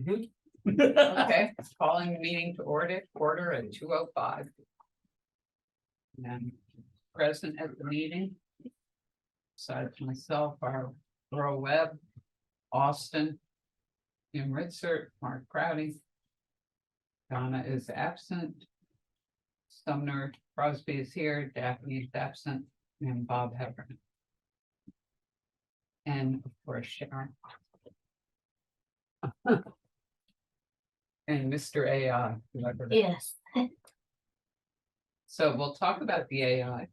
Okay, calling the meeting to order at 2:05. And present at the meeting. Besides myself, are Laura Webb, Austin, Jim Ritzert, Mark Prouty. Donna is absent. Sumner Crosby is here, Daphne is absent, and Bob Heffernan. And of course, Sharon. And Mr. AI, whoever. Yes. So we'll talk about the AI.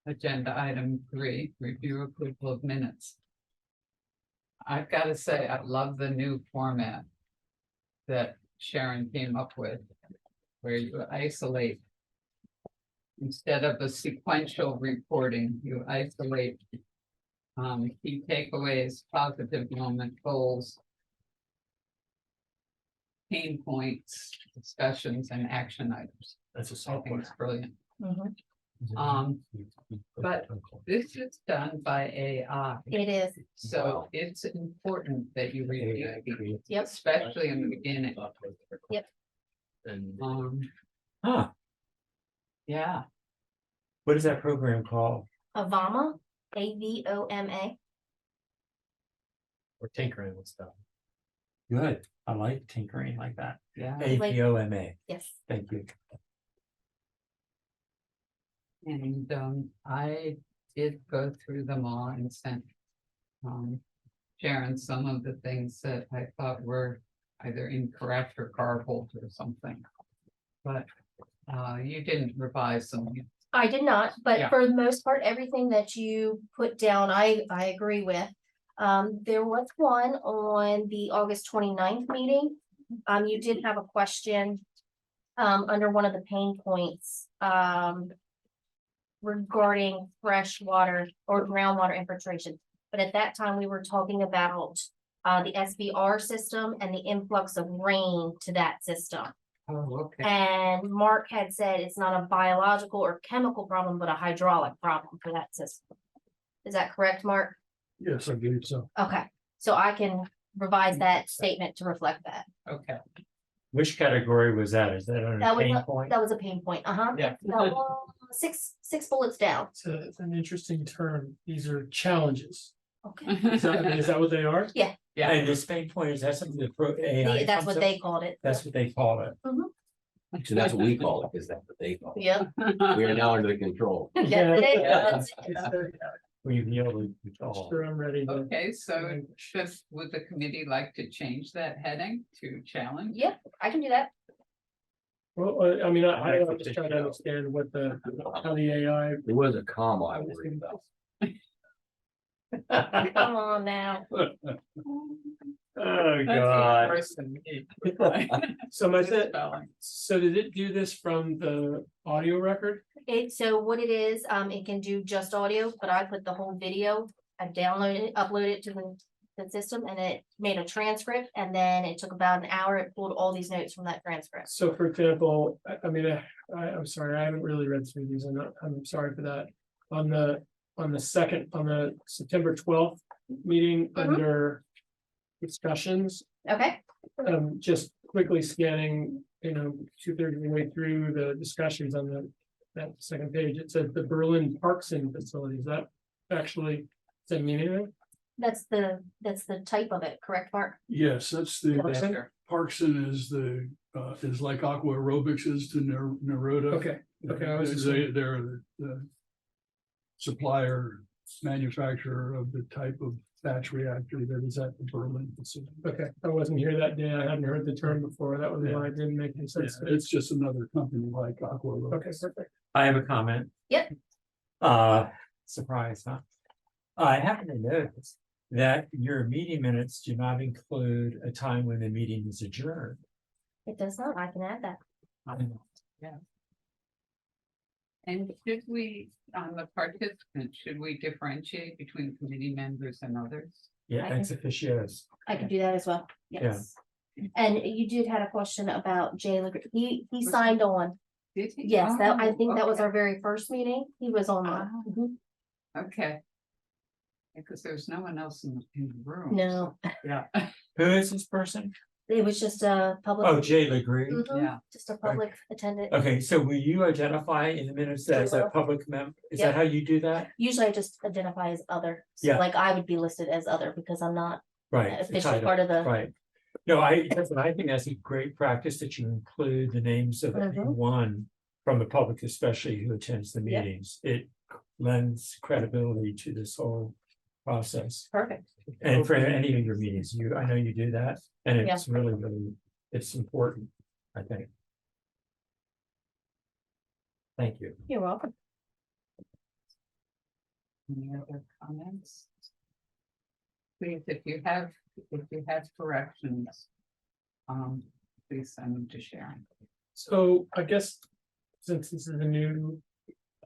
Agenda item 3, review approval of minutes. I've got to say, I love the new format that Sharon came up with, where you isolate. Instead of a sequential reporting, you isolate key takeaways, positive moment, goals, pain points, discussions, and action items. That's a I think software. it's brilliant. Mhm. But this is done by AI, It is. so it's important that you review it, Yep. especially in the beginning. Yep. And Huh, Yeah, what is that program called? Avama, AVOMA. we're tinkering with stuff. Good, I like tinkering like that. yeah. APOMA, Yes. thank you. And I did go through them all and sent Sharon some of the things that I thought were either incorrect or garbled or something. But you didn't revise them. I did not, but Yeah. for the most part, everything that you put down, I agree with. There was one on the August 29th meeting. You did have a question under one of the pain points regarding fresh water or groundwater infiltration. But at that time, we were talking about the SBR system and the influx of rain to that system. Oh, okay. And Mark had said it's not a biological or chemical problem, but a hydraulic problem for that system. Is that correct, Mark? Yes, I believe so. Okay, so I can revise that statement to reflect that. Okay. Which category was that? Is that on That a was, pain point? that was a pain point, Yeah. Six bullets down. It's an interesting term. These are challenges. Okay, Is that what they are? Yeah. And this pain point, is that something that AI? that's comes what up- they called it. That's what they call it. So that's what we call it, because that's what they call it. Yep. We are now under the control. That's it. We've been able to control. Sure, I'm ready. to- Okay, so would the committee like to change that heading to challenge? Yeah, I can do that. Well, I mean, I'm just trying to understand what how the AI. There was a comma I worried about. Come on now. Oh, That's God. worse than me. So my, Spelling. so did it do this from the audio record? So what it is, it can do just audio, but I put the whole video, I downloaded it, uploaded it to the system, and it made a transcript, and then it took about an hour, it pulled all these notes from that transcript. So for example, I mean, I'm sorry, I haven't really read through these. I'm sorry for that. On the September 12th meeting Mhm. under discussions, Okay, just quickly scanning, 2/3 of the way through the discussions on that second page, it said the Berlin Parkson facility. Is that actually, does that mean anything? that's the type of it, correct, Mark? Yes, that's the, Parkson? Parkson is is like Aqua Aerobics is to Nereda. Okay, I was just- They're the supplier, manufacturer of the type of batch reactor that is at the Berlin facility. okay, I wasn't here that day, I hadn't heard the term before, that was why it didn't make any Yeah, sense. it's just another company like Aqua Okay, Aerobics. perfect. I have a comment. Yep. Surprise, huh? I happen to notice that your meeting minutes do not include a time when the meeting is adjourned. It does not, I can add that. And should we, on the participants, should we differentiate between committee members and others? Yeah, I ex officios. I can do that as well, yes. And you did had a question about Jay Legrand, he signed on, Did he? yes, that, I Oh, think that was okay. our very first meeting, he was online. Mhm. Okay. Because there's no one else in the room. No, Who is this person? it was just a public. Oh, Jay Legree. Mhm, Yeah. just a public attendant. Okay, so will you identify in the minutes as a public member? Is that Yep. how you do that? Usually I just identify as other, so Yeah. like I would be listed as other because I'm not Right. the officially title, part of the. Right. No, I think that's a great practice that you include the names of Mhm. anyone from the public, especially who attends the Yep. meetings. It lends credibility to this whole process. Perfect. And for any of your meetings, I know you do that, and it's really, it's important, I think. Thank you. You're welcome. Any other comments? Please, if you have corrections, please send them to Sharon. So I guess since this is a new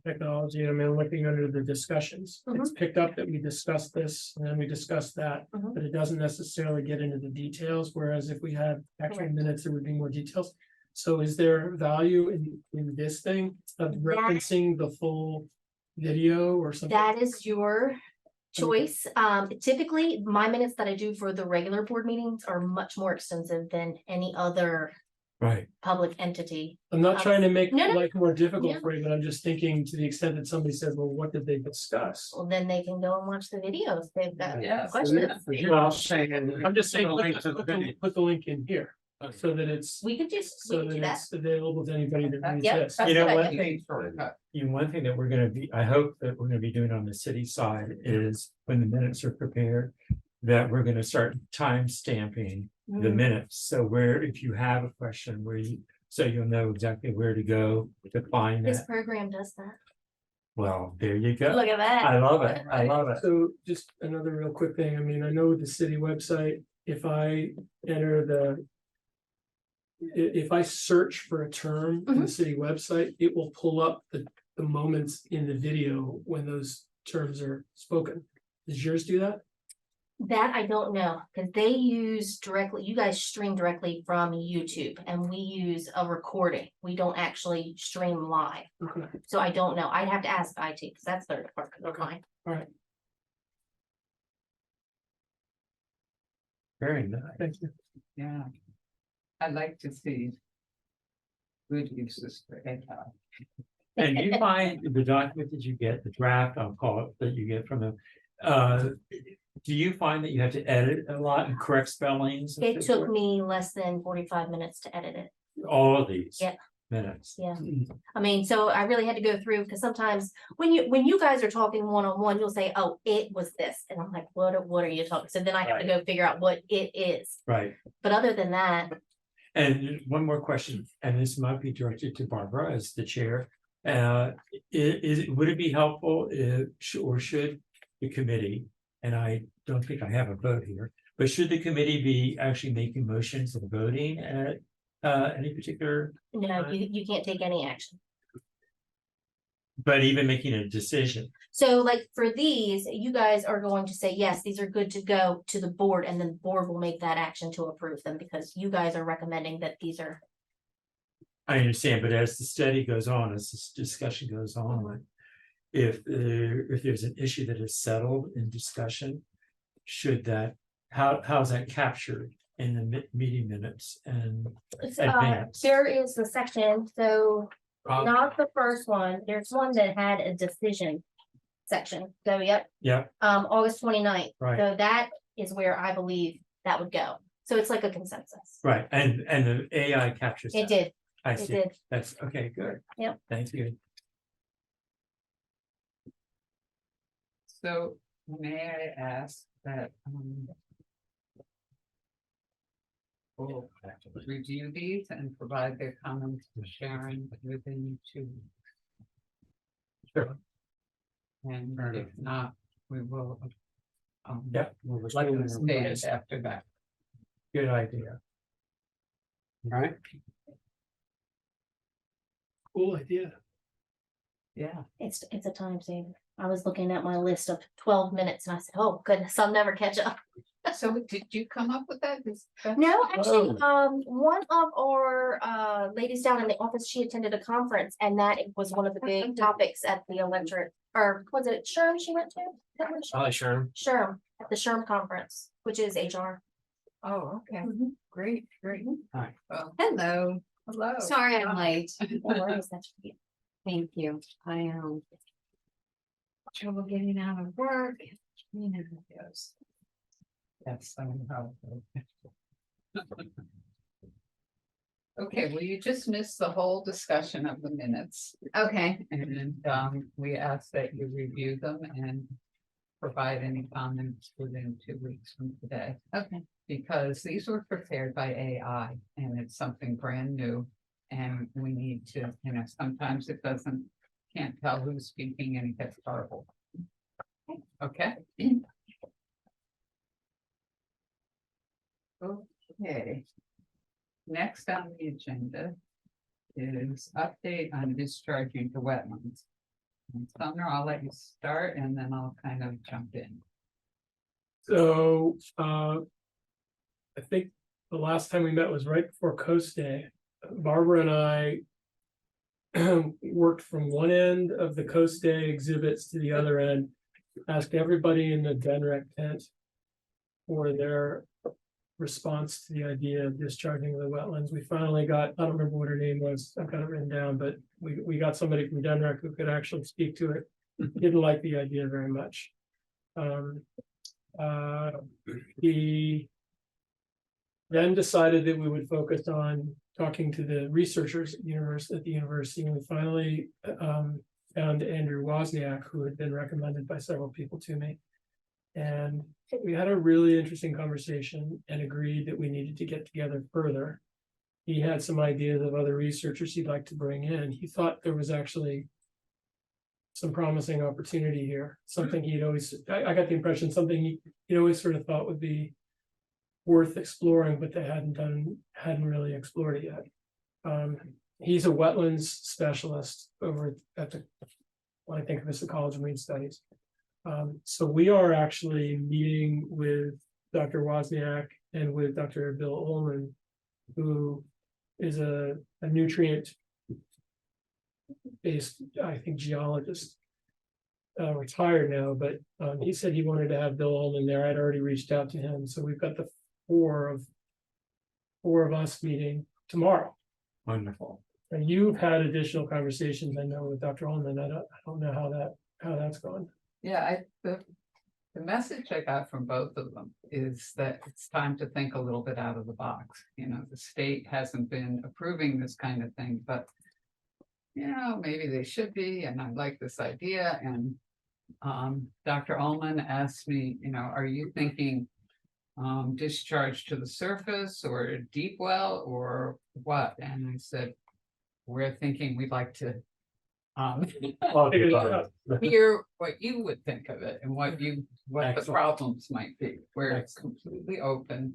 technology, I mean, looking under the discussions, it's picked up that we discussed this and then we discussed that, Mhm. but it doesn't necessarily get into the details, whereas if we had actual Correct. minutes, there would be more details. So is there value in this thing of referencing the full video or something? That is your choice. Typically, my minutes that I do for the regular board meetings are much more extensive than any other Right. public entity. I'm not trying to make No, no. life more difficult No. for you, but I'm just thinking to the extent that somebody says, well, what did they discuss? Well, then they can go and watch the videos. They've got Yes. questions. Well, I'm just saying, put the link in here, so that it's, We could just, we so could do that that. it's available to anybody that reads Yep. this. You know, That's one what I thing, Shortcut. one thing that we're gonna be, I hope that we're gonna be doing on the city side is when the minutes are prepared, that we're gonna start time stamping the Mm. minutes. So where, if you have a question so you'll know exactly where to go to find This that. program does that. Well, there you go. Look at that. I love it. I love it. So just another real quick thing, I mean, I know the city website, if I enter if I search for a term in the city website, it will pull up the moments in the video when those terms are spoken. Does yours do that? That I don't know, because they use directly, you guys stream directly from YouTube and we use a recording. We don't actually stream live. Okay, So I don't know. I'd have to ask IT because that's their department, not Okay. mine. all right, Very nice. thank you. Yeah. I'd like to see good uses for AI. And you find the document that you get, the draft, I'll call it, that you get from them. Do you find that you have to edit a lot and correct spellings? and It so took forth? me less than 45 minutes to edit it. All of these. Yeah. Minutes. Yeah. I mean, so I really had to go through because sometimes when you guys are talking one-on-one, you'll say, oh, it was this. And I'm like, what are you talking? So then I have to go figure out what it is. Right. But other than that, And one more question, and this might be directed to Barbara as the chair. Would it be helpful if, or should the committee, and I don't think I have a vote here, but should the committee be actually making motions and voting at any particular, no, you can't take any action. but even making a decision? So like for these, you guys are going to say, yes, these are good to go to the board, and then the board will make that action to approve them because you guys are recommending that these are. I understand, but as the study goes on, as this discussion goes on, if there's an issue that is settled in discussion, should that, how's that captured in the meeting minutes and advance? There is a section, so not the first one, there's one that had a decision section, so yep, Yeah, August 29th. Right. So that is where I believe that would go. So it's like a consensus. right, and the AI captures It that. did, I it see, did. that's, okay, good. Yep. Thank you. So may I ask that, we'll review these and provide their comments to Sharon within 2 weeks. Sure. And if not, we will. Yep. Let them stand after that. Good idea. Right. Cool idea. Yeah. It's a time saver. I was looking at my list of 12 minutes and I said, oh goodness, I'll never catch up. So did you come up with that? No, actually, one of our ladies down in the office, she attended a conference and that was one of the big topics at the electric, or was it Sherm she went to? Sherm. SHRM, at the SHRM conference, which is HR. Oh, okay, Mhm. great, great. Hi. Well, hello, hello. Sorry I'm late. No worries, that's you. Thank you. I trouble getting out of work. You know how it goes. Yes, I know how it goes. Okay, well, you just missed the whole discussion of the minutes, Okay, and we ask that you review them and provide any comments within 2 weeks from today. okay. Because these were prepared by AI and it's something brand new. And we need to, sometimes it can't tell who's speaking and it gets garbled. Okay. Okay. Next on the agenda is update on discharging to wetlands. And Sumner, I'll let you start and then I'll kind of jump in. So, I think the last time we met was right before Coast Day. Barbara and I worked from one end of the Coast Day exhibits to the other end, asked everybody in the DENREC tent for their response to the idea of discharging the wetlands. We finally got, I don't remember what her name was, I've got it written down, but we got somebody from DENREC who could actually speak to it. Didn't like the idea very much. He then decided that we would focus on talking to the researchers at the university, and we finally found Andrew Wozniak, who had been recommended by several people to me. And we had a really interesting conversation and agreed that we needed to get together further. He had some ideas of other researchers he'd like to bring in. He thought there was actually some promising opportunity here, something he'd always, I got the impression, something he always sort of thought would be worth exploring, but they hadn't really explored it yet. He's a wetlands specialist over at what I think of as the College of Marine Studies. So we are actually meeting with Dr. Wozniak and with Dr. Bill Ullman, who is a nutrient based, I think, geologist, retired now, but he said he wanted to have Bill Ullman there. I'd already reached out to him, so we've got the four of us meeting tomorrow. Wonderful. And you've had additional conversations, I know, with Dr. Ullman. I don't know how that's gone. Yeah, the message I got from both of them is that it's time to think a little bit out of the box. The state hasn't been approving this kind of thing, but maybe they should be, and I like this idea. And Dr. Ullman asked me, are you thinking discharge to the surface or deep well or what? And I said, we're thinking we'd like to hear what you would think of it and what the Excellent. problems might be, where it's completely open.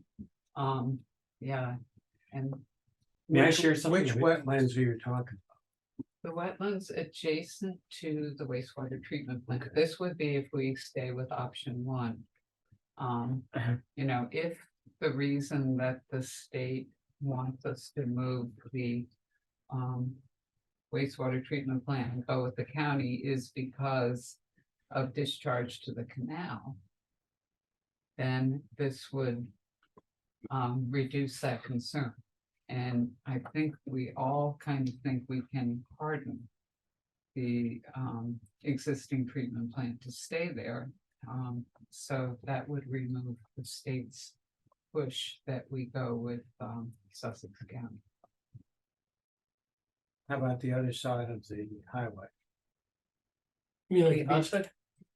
Yeah, and May I share something? Which wetlands are you talking? the wetlands adjacent to the wastewater treatment plant. This would be if we stay with option one. If the reason that the state wants us to move the wastewater treatment plant and go with the county is because of discharge to the canal, then this would reduce that concern. And I think we all kind of think we can harden the existing treatment plant to stay there. So that would remove the state's push that we go with Sussex County. How about the other side of the highway? You mean like the The beach side?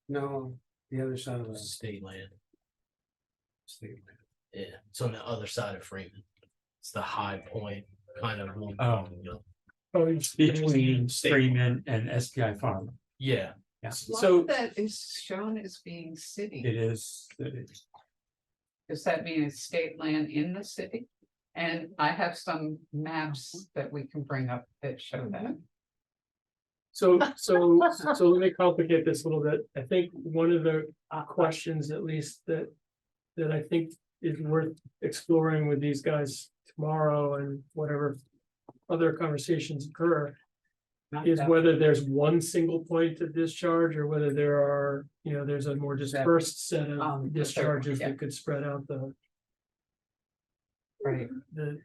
No, the other side of the State land. state. Yeah, it's on the other side of Freeman. It's the high point kind of one. Oh. Oh, it's Between Freeman and SPI Farm. Yeah. Yeah. So- That is shown as being city. It is. Does that mean it's state land in the city? And I have some maps that we can bring up that show that. So let me complicate this a little bit. I think one of the questions, at least that I think is worth exploring with these guys tomorrow and whatever other conversations occur, Not is that- whether there's one single point of discharge or whether there are, there's a more dispersed set the third of one, discharges yeah. that could spread out the, Right, the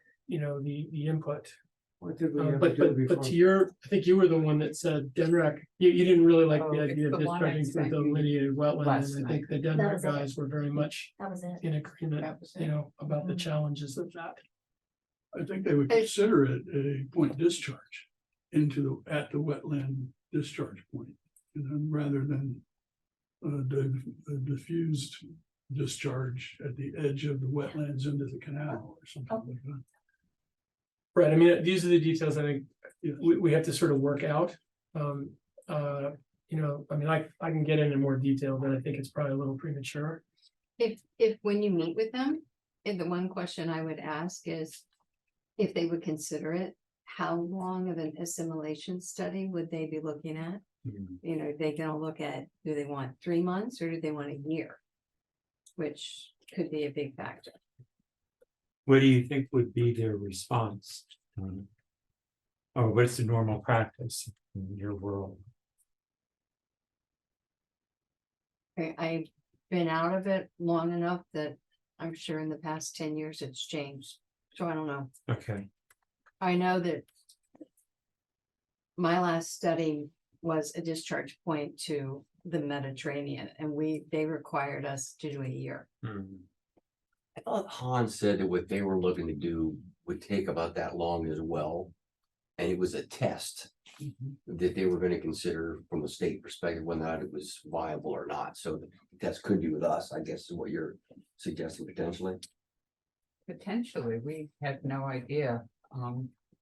input. What did we Um, have to but, do but, before? but to your, I think you were the one that said DNREC, you didn't really like Oh, the it's idea of the one I discharging through sent you delineated wetland, last and I think the That DNREC was it. guys were very much That was it. in agreement, That was it. about the Mhm. challenges of that. I think they would consider it a point discharge at the wetland discharge point. And then rather than a diffused discharge at the edge of the wetlands into the canal or something like that. Right, I mean, these are the details I think we have to sort of work out. I mean, I can get into more detail, but I think it's probably a little premature. If when you meet with them, and the one question I would ask is. If they would consider it, how long of an assimilation study would they be looking at? They gonna look at, do they want 3 months or do they want a year? Which could be a big factor. What do you think would be their response? Or what's the normal practice in your world? I've been out of it long enough that I'm sure in the past 10 years it's changed. So I don't know. Okay, I know that. My last study was a discharge point to the Mediterranean and they required us to do a year. I thought Hans said that what they were looking to do would take about that long as well. And it was a test that they were gonna consider from a state perspective, whether or not it was viable or not. So the test could be with us, I guess, is what you're suggesting potentially. potentially, we had no idea,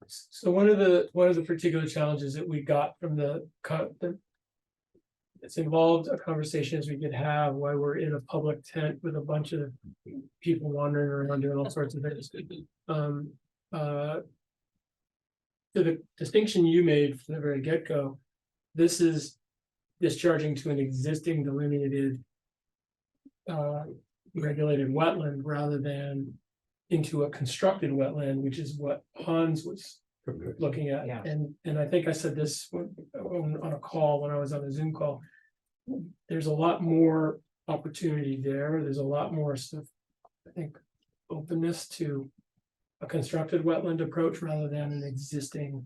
So one of the particular challenges that we got from it's involved a conversation as we could have while we're in a public tent with a bunch of people wandering around doing all sorts of things. The distinction you made from the very get-go, this is discharging to an existing delineated regulated wetland rather than into a constructed wetland, which is what Hans was looking at. Yeah. And I think I said this on a call, when I was on a Zoom call. There's a lot more opportunity there. There's a lot more stuff, I think, openness to a constructed wetland approach rather than an existing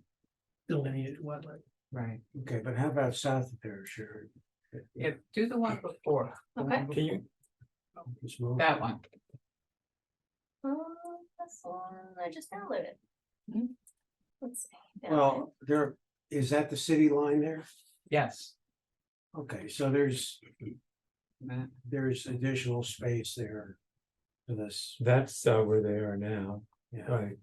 delineated wetland. right, Okay, but how about south of there, Sharon? do the one before. the one Okay. Can you- before. Just move. That one, This one, I just downloaded. Mhm. Let's see. Well, is that the city line there? yes. Okay, so there's Matt. additional space there for this. that's where they are now, Yeah. right?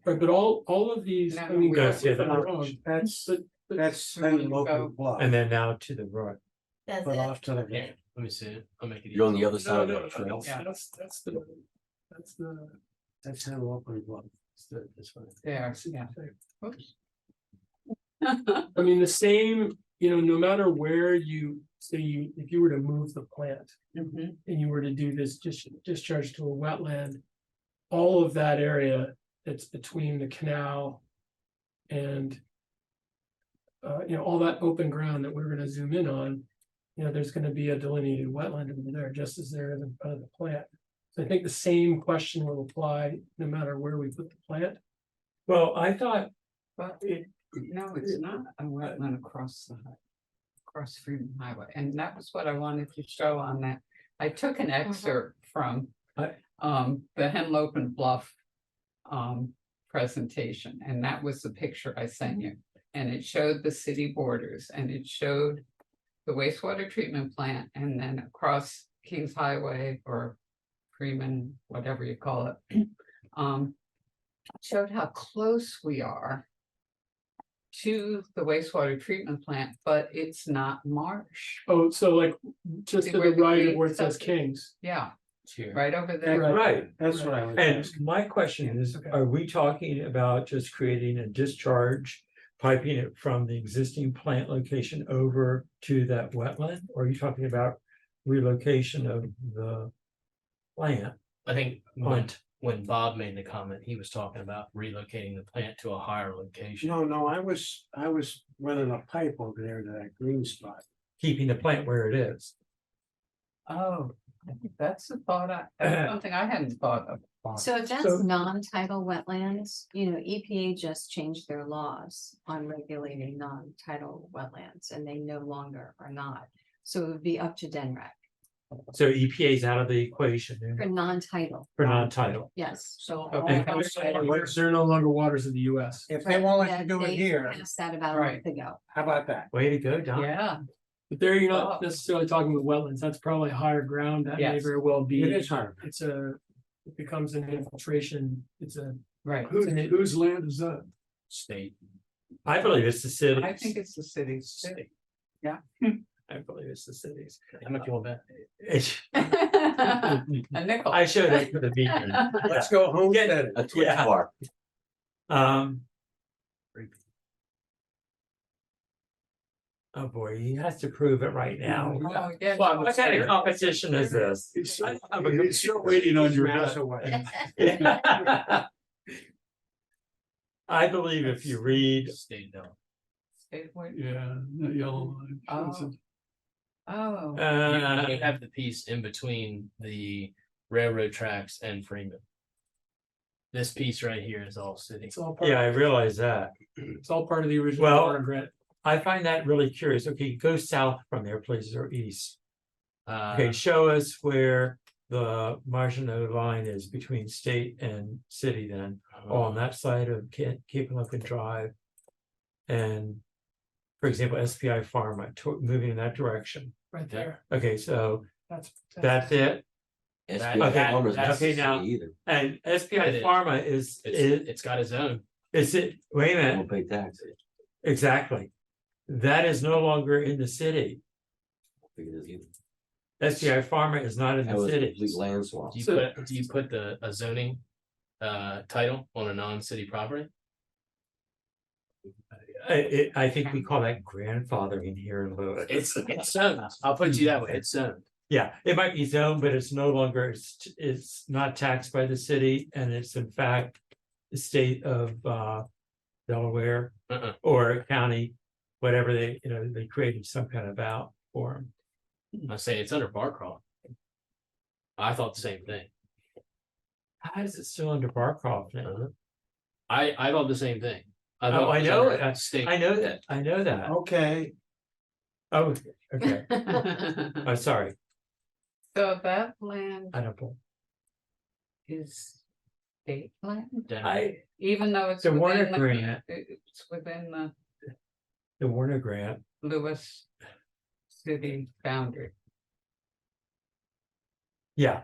Right, but all of these, I No, mean, we correct don't me see if I'm that. wrong, That's, but that's Where then you local go. bluff, And then now to the right. That's but it. off to the Yeah, right. let me see it. I'll make it. You're on the easy. other side no, of the trail. Yeah. that's the. That's how local bluff. This one. There, yeah. Oops. I mean, the same, no matter where you say if you were to move the plant Mhm. and you were to do this discharge to a wetland. All of that area that's between the canal and. All that open ground that we're gonna zoom in on. There's gonna be a delineated wetland over there, just as there is in front of the plant. So I think the same question will apply no matter where we put the plant. Well, I thought, But no, it's not a wetland across Freedom Highway, and that was what I wanted to show on that. I took an excerpt from I- the Henlopen and Bluff presentation, and that was the picture I sent you. And it showed the city borders, and it showed the wastewater treatment plant, and then across Kings Highway or Freeman, whatever you call it. Showed how close we are to the wastewater treatment plant, but it's not marsh. Oh, so like just See to where the the right of green where it says stuff is? Kings. Yeah, Here. right over there. right, That's what I was and asking. my question is, Okay. are we talking about just creating a discharge? Piping it from the existing plant location over to that wetland, or are you talking about relocation of the plant? I think Plant. when Bob made the comment, he was talking about relocating the plant to a higher location. No, I was running a pipe over there to that green spot. Keeping the plant where it is. Oh, I think that's a thought, that's something I hadn't thought of. So if that's So- non-tidal wetlands, EPA just changed their laws on regulating non-tidal wetlands and they no longer are not. So it would be up to DENREC So EPA is out of the equation for non-tidal, for non-tidal. yes. So. Okay. There are no longer waters in the US. If they won't let you That do it they here, passed that about a month ago. how about that? Way to go, Don. Yeah, But there you're Oh. not necessarily talking about wetlands. That's probably higher ground. That may Yes. very well be. It is hard. It becomes an infiltration. right. Whose land is that? State. I believe it's the city. I think it's the city's. I believe it's the cities. How much you want bet? A nickel. I showed it for the beacon. Let's go home. Get Get it. A twitch Yeah. bar. Oh boy, he has to prove it right now. Oh, yeah. What kind of competition is this? He's still waiting on your Miles bet. away. I believe if you read, State no. State point. Yeah, that yellow line. shows Oh. You uh, have the piece in between the railroad tracks and Freeman. This piece right here is all city. It's all part. yeah, I realize that. It's all part of the original. Well- water grant. I find that really curious. Okay, go south from there, please, or east. Okay, Uh, show us where the marginal line is between state and city then, on that side of Cape Lincoln Drive. And for example, SPI Pharma, moving in that direction. Right there. Okay, so That's. that's it. SPI Okay, Farmers not okay, the now- city either. And SPI It is. Pharma is, it's got its own. is it, wait a They minute, Won't pay taxes. exactly. That is no longer in the city. Figure it is either. SPI Pharma is not in That the was a city. complete land swap. Do you So- put, a zoning title on a non-city property? I think we call that grandfathering here in Lewis. It's zoned. I'll put it to you that way. It's zoned. Yeah, it might be zoned, but it's no longer, it's not taxed by the city and it's in fact the state of Delaware Uh-uh. or county, whatever they, they created some kind of out for them. I say it's under Barcroft. I thought the same thing. How is it still under Barcroft now? Uh-huh. I thought the same thing. Oh, thought I it was know under that. State. I know that. Okay, Oh, okay. I'm sorry. So that land I don't know. is state land, Denver. even though it's The Warner within grant. it's within The Warner grant. the Lewes city boundary. Yeah,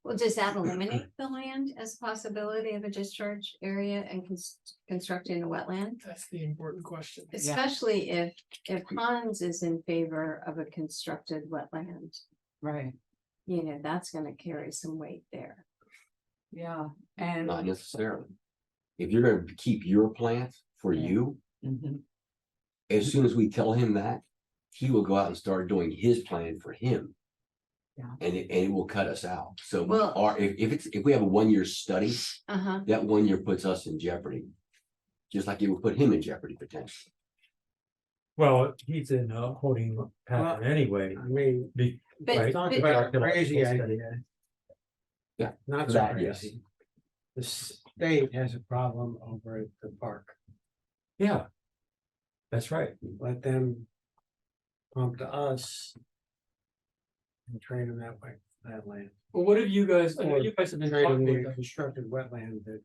Well, does that eliminate the land as a possibility of a discharge area and constructing a wetland? That's the important question. Especially if Hans is in favor of a constructed wetland, Right, that's gonna carry some weight there. yeah, Not and. necessarily. If you're gonna keep your plant for Yeah. you, Mhm. as soon as we tell him that, he will go out and start doing his plan for him. Yeah. And it will cut us out. So we Well- are, if we have a 1 year study, Uh-huh. that 1 year puts us in jeopardy. Just like it would put him in jeopardy potentially. well, he's in a holding pattern anyway. I mean, But- right? talk but- about a crazy Archaeological study. idea. Yeah, Not so that, yes. crazy. The state has a problem over at the park. Yeah. That's right. Let them pump to us and trade them that way, that land. Well, what have you guys, I know you guys have been Trade them talking the with, constructed wetland that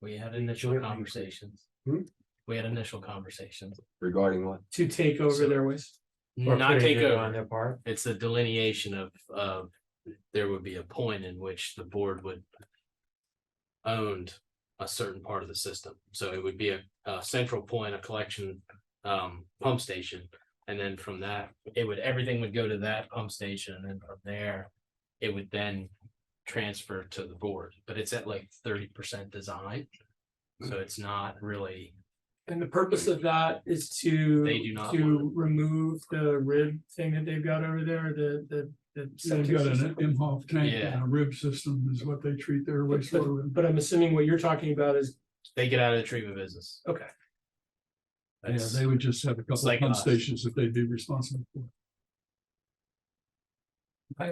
We had initial Jointly. conversations. Hmm? We had initial conversations. Regarding what? to take over So- their waste. Or Not putting take it over. on their part. It's the delineation of there would be a point in which the board would owned a certain part of the system. So it would be a central point, a collection pump station. And then from that, everything would go to that pump station, and then from there, it would then transfer to the board, but it's at like 30% design. So it's not really And the purpose of that is to. They do not To remove the rib thing that they've got over there, the. They've septic got an system. Imhoff tank Yeah. and a rib system is what they treat their wastewater with. But I'm assuming what you're talking about is, They get out of the treatment business. okay, Yeah, That's- they would just have a couple of like pump us. stations that they'd be responsible for.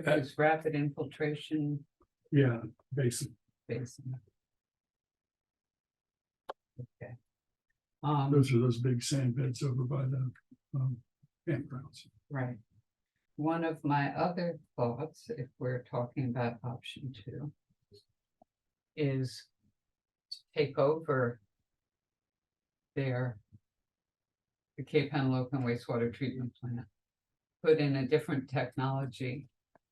There's rapid infiltration Yeah, basic. basin. Okay. Those are those big sand beds over by the campgrounds. Right. One of my other thoughts, if we're talking about option 2, is to take over the Cape Henlopen wastewater treatment plant, put in a different technology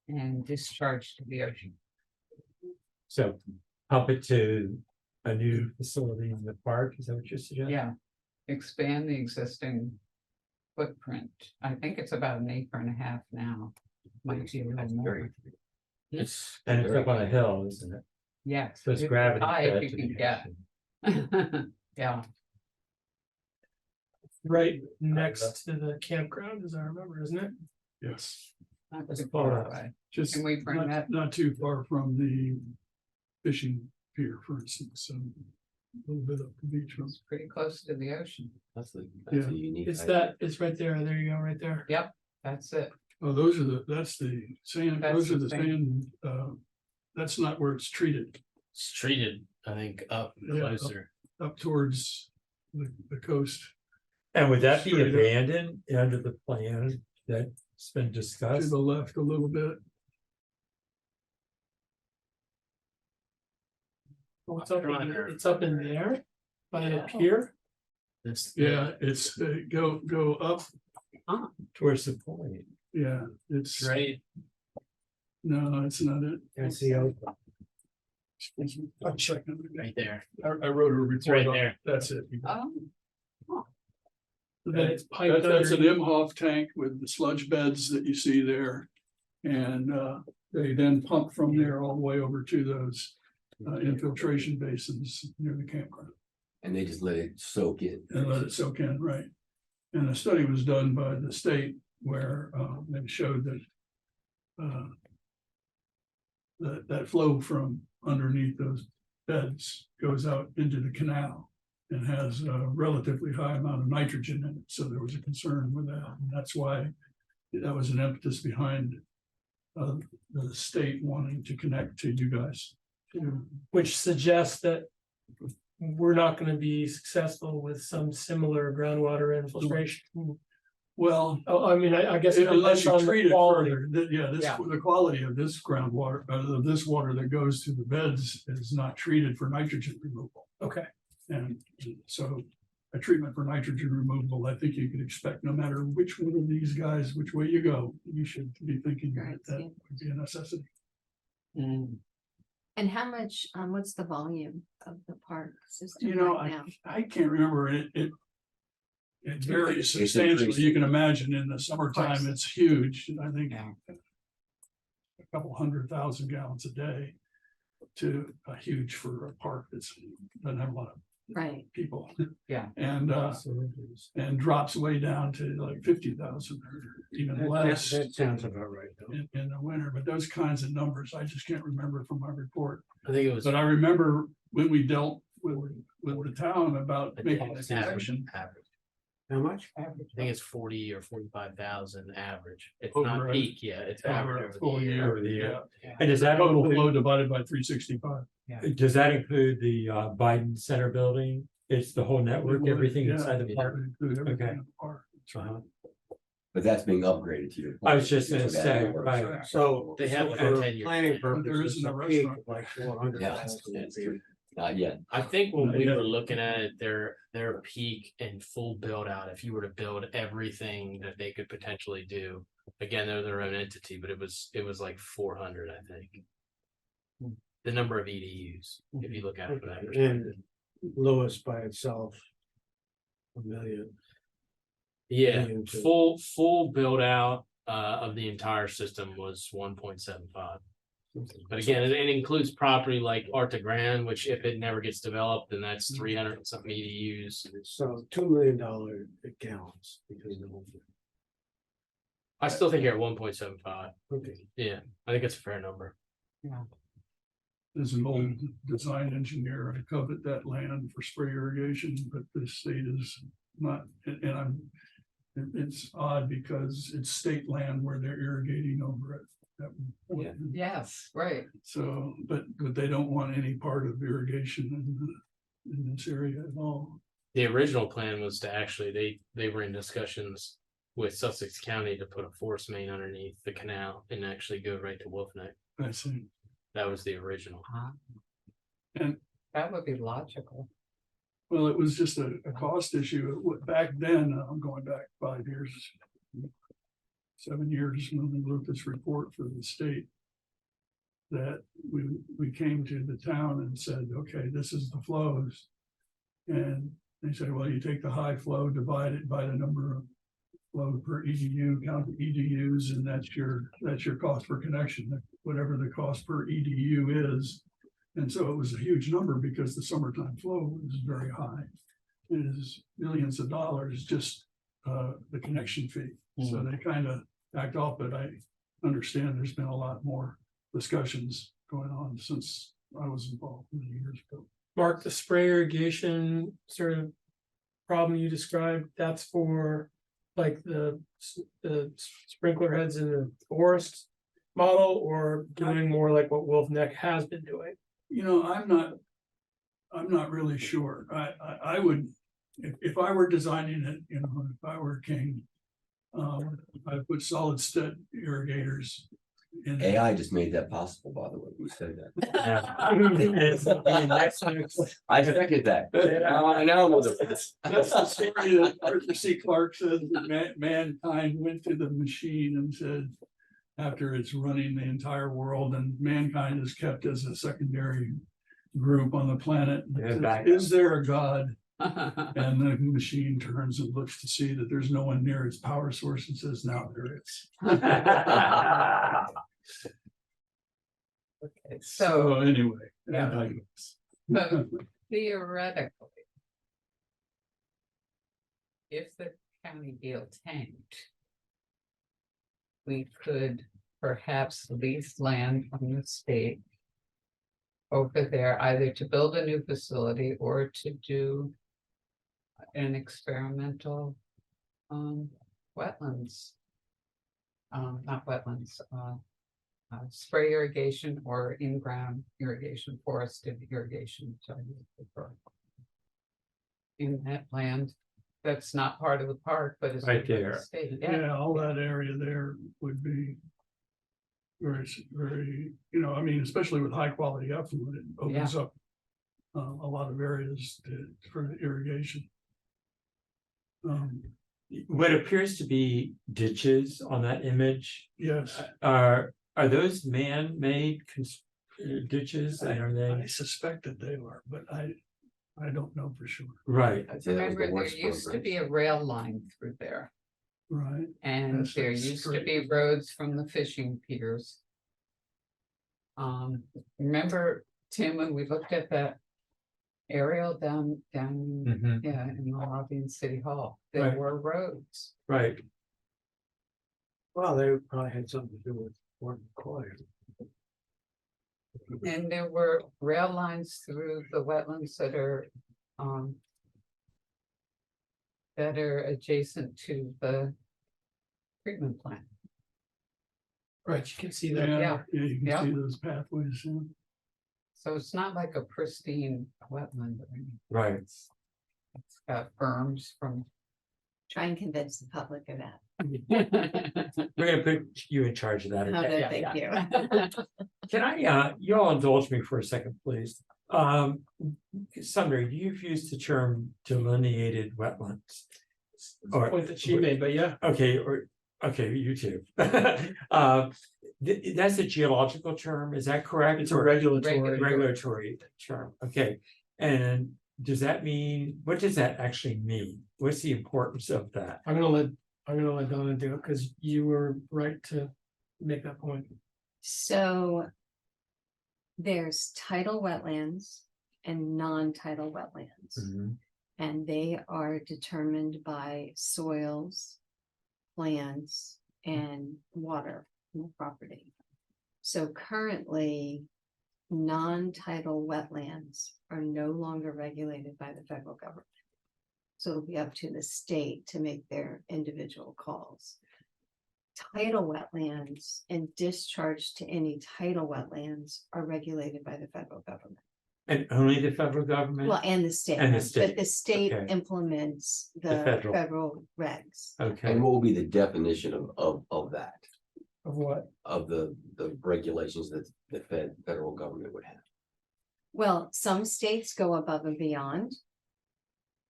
and discharge to the ocean. So pump it to a new facility in the park, is that what you're suggesting? Yeah, expand the existing footprint. I think it's about 1.5 acres now. Might be a little more. It's And it's up on a hill, isn't it? Yes. So it's it's gravity high fed if to you the can get. ocean. Yeah, right next to the campground, as I remember, isn't it? Yes, not That's too far far out. away. just Can we bring not, that- not too far from the fishing pier, for instance, so a little bit up the beach. It's pretty close to the ocean. That's a Yeah. unique. It's idea. that, it's right there, there you go, right there. Yep, that's it. Oh, that's the sand, That's those are the the thing. sand, that's not where it's treated, It's treated, I think, up Yeah, closer. up towards the coast. And would that be Straight up. abandoned under the plan that's been To discussed? the left a little bit. Oh, it's up in there, it's up in there, by the pier. This, Yeah, it's, go up, Towards the point. yeah, it's, right, no, it's not it. That's the old. Excuse me, 1 second. right there. I wrote a report right on there. it, that's it. Then it's piped That's an under. Imhoff tank with the sludge beds that you see there. And they then pump from there all the way over to those infiltration basins near the campground And they just let it soak in. and let it soak in, right? And a study was done by the state where they showed that that flow from underneath those beds goes out into the canal and has a relatively high amount of nitrogen in it. So there was a concern with that. And that's why that was an impetus behind the state wanting to connect to you guys. Which suggests that we're not gonna be successful with some similar groundwater infiltration. Well, Oh, I mean, I guess. it unless depends you on the treat it quality. further, Yeah. the quality of this groundwater, of this water that goes to the beds is not treated for nitrogen removal. Okay, And so a treatment for nitrogen removal, I think you could expect no matter which one of these guys, which way you go, you should be thinking Right, that that would be a necessity. Mm. And how much, what's the volume of the park system You know, right now? I can't remember it varies It's substantially. increasing. You can imagine in the summertime, it's huge. I think Yeah. a couple 100,000 gallons a day to a huge for a park that's doesn't have a lot of Right, people. Yeah. And drops way down to like 50,000 or even less That sounds about right. though. in the winter, but those kinds of numbers, I just can't remember from my report. I think it was. But I remember when we dealt with the town about making a Average, connection. average. How much? I think it's 40 or 45,000 average. It's Over not a- peak yet. It's Over average a over the full year. year. Over the year. Yeah. And does that Total include, flow divided by 365. does that include the Biden Center building? It's the whole network, everything Yeah, inside the it park? would include everything Okay. in the park. Uh-huh. But that's being upgraded to your. I was just gonna So that say, works. right. So. They have so like a for 10-year planning plan. But there purposes, isn't a a peak restaurant. of like 400,000 Yeah, would be- Not yet. I think when Not we yet. were looking at it, their peak and full build out, if you were to build everything that they could potentially do. Again, they're their own entity, but it was like 400, I think. The number of EDUs, if you look at it from that perspective. And Lewes by itself. 1 million. Yeah, million to- full build out of the entire system was 1.75. But again, it includes property like Arta Grand, which if it never gets developed, then that's 300 and something EDUs. So $2 million accounts because of the whole thing. I still think you're at 1.75. Okay. Yeah, I think it's a fair number. As an old design engineer, I covet that land for spray irrigation, but the state is not, and I'm. It's odd because it's state land where they're irrigating over it. Yeah. Yes, right. So, but they don't want any part of irrigation in this area at all. The original plan was to actually, they were in discussions with Sussex County to put a force main underneath the canal and actually go right to Wolf Neck. I see. That was the original. And That would be logical. well, it was just a cost issue. Back then, I'm going back 5 years, 7 years when we wrote this report for the state. That we came to the town and said, okay, this is the flows. And they said, well, you take the high flow, divide it by the number of flow per EDU, count the EDUs, and that's your cost per connection, whatever the cost per EDU is. And so it was a huge number because the summertime flow is very high. It is millions of dollars, just the connection fee. So they kind of backed off, but I understand there's been a lot more discussions going on since I was involved many years ago. Mark, the spray irrigation sort of problem you described, that's for like the sprinkler heads in the forest model, or doing more like what Wolf Neck has been doing? You know, I'm not really sure. I would, if I were designing it, you know, if I were king, I put solid state irrigators in. AI just made that possible, by the way, we said that. Yeah. I second that. I know. That's the story that Arthur C. Clarke says that mankind went to the machine and said, after it's running the entire world and mankind is kept as a secondary group on the planet. Is there a God? And the machine turns and looks to see that there's no one near its power source and says, now there is. Okay, So anyway. Yeah. So theoretically, if the county deal tanked, we could perhaps lease land from the state over there, either to build a new facility or to do an experimental wetlands. Not wetlands, spray irrigation or in-ground irrigation, forested irrigation. So I would prefer. In that land, that's not part of the park, but it's Right there. state. Yeah, all that area there would be very, you know, I mean, especially with high quality effluent, it opens up a lot of areas for irrigation. What appears to be ditches on that image, Yes, are those man-made ditches? And are I they? suspect that they are, but I don't know for sure. Right, I'd say that was the Remember, there worst used to program. be a rail line through there, Right. and That's there that used to straight. be roads from the fishing piers. Remember, Tim, when we looked at that aerial down, Mhm. yeah, in the lobby in City Hall, there Right. were roads. right. Well, they probably had something to do with Fort McCoy. And there were rail lines through the wetlands that are adjacent to the treatment plant. Right, you can see that. Yeah, you Yeah. can see those pathways. Yeah. So it's not like a pristine wetland. or anything. Right. It's got berms from. Try and convince the public of that. We're gonna put you in charge of that. Oh, okay? no, thank you. Can I, you all indulge me for a second, please? Sumner, you've used the term delineated wetlands. The point that she made, but yeah. Okay, you too. That's a geological term, is that correct? It's a Or regulatory. regulatory term, okay. And does that mean, what does that actually mean? What's the importance of that? I'm gonna let Donna do it because you were right to make that point. So there's tidal wetlands and non-tidal wetlands. And they are determined by soils, plants, and water in the property. So currently, non-tidal wetlands are no longer regulated by the federal government. So it'll be up to the state to make their individual calls. Tidal wetlands and discharge to any tidal wetlands are regulated by the federal government. And only the federal government? Well, and the state. And the But state, the state okay. implements The the federal. federal regs. Okay, And what will be the definition of that, Of what? of the regulations that the federal government would have? Well, some states go above and beyond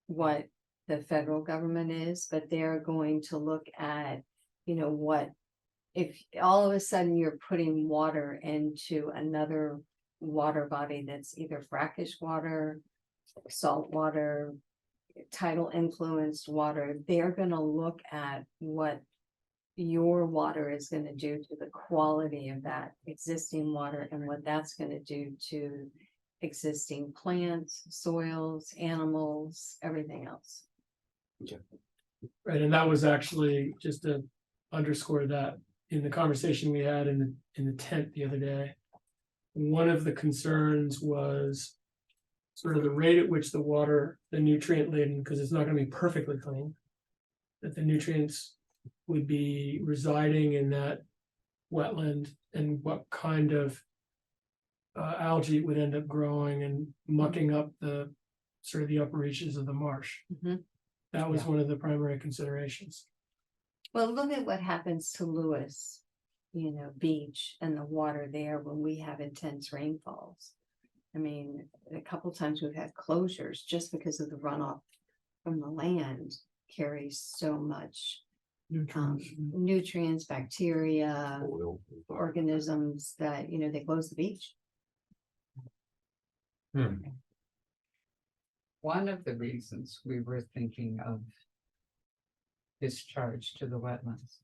what the federal government is, but they're going to look at, what, if all of a sudden you're putting water into another water body that's either brackish water, salt water, tidal influenced water, they're gonna look at what your water is gonna do to the quality of that existing water and what that's gonna do to existing plants, soils, animals, everything else. Right, and that was actually just to underscore that in the conversation we had in the tent the other day. One of the concerns was sort of the rate at which the water, the nutrient laden, because it's not gonna be perfectly clean. That the nutrients would be residing in that wetland and what kind of algae would end up growing and mucking up the sort of the upper reaches of the marsh. Mhm. That was Yeah. one of the primary considerations. Well, look at what happens to Lewes, beach and the water there when we have intense rainfalls. I mean, a couple times we've had closures just because of the runoff from the land carries so much nutrients, bacteria, Oil. organisms that, they close the beach. One of the reasons we were thinking of discharge to the wetlands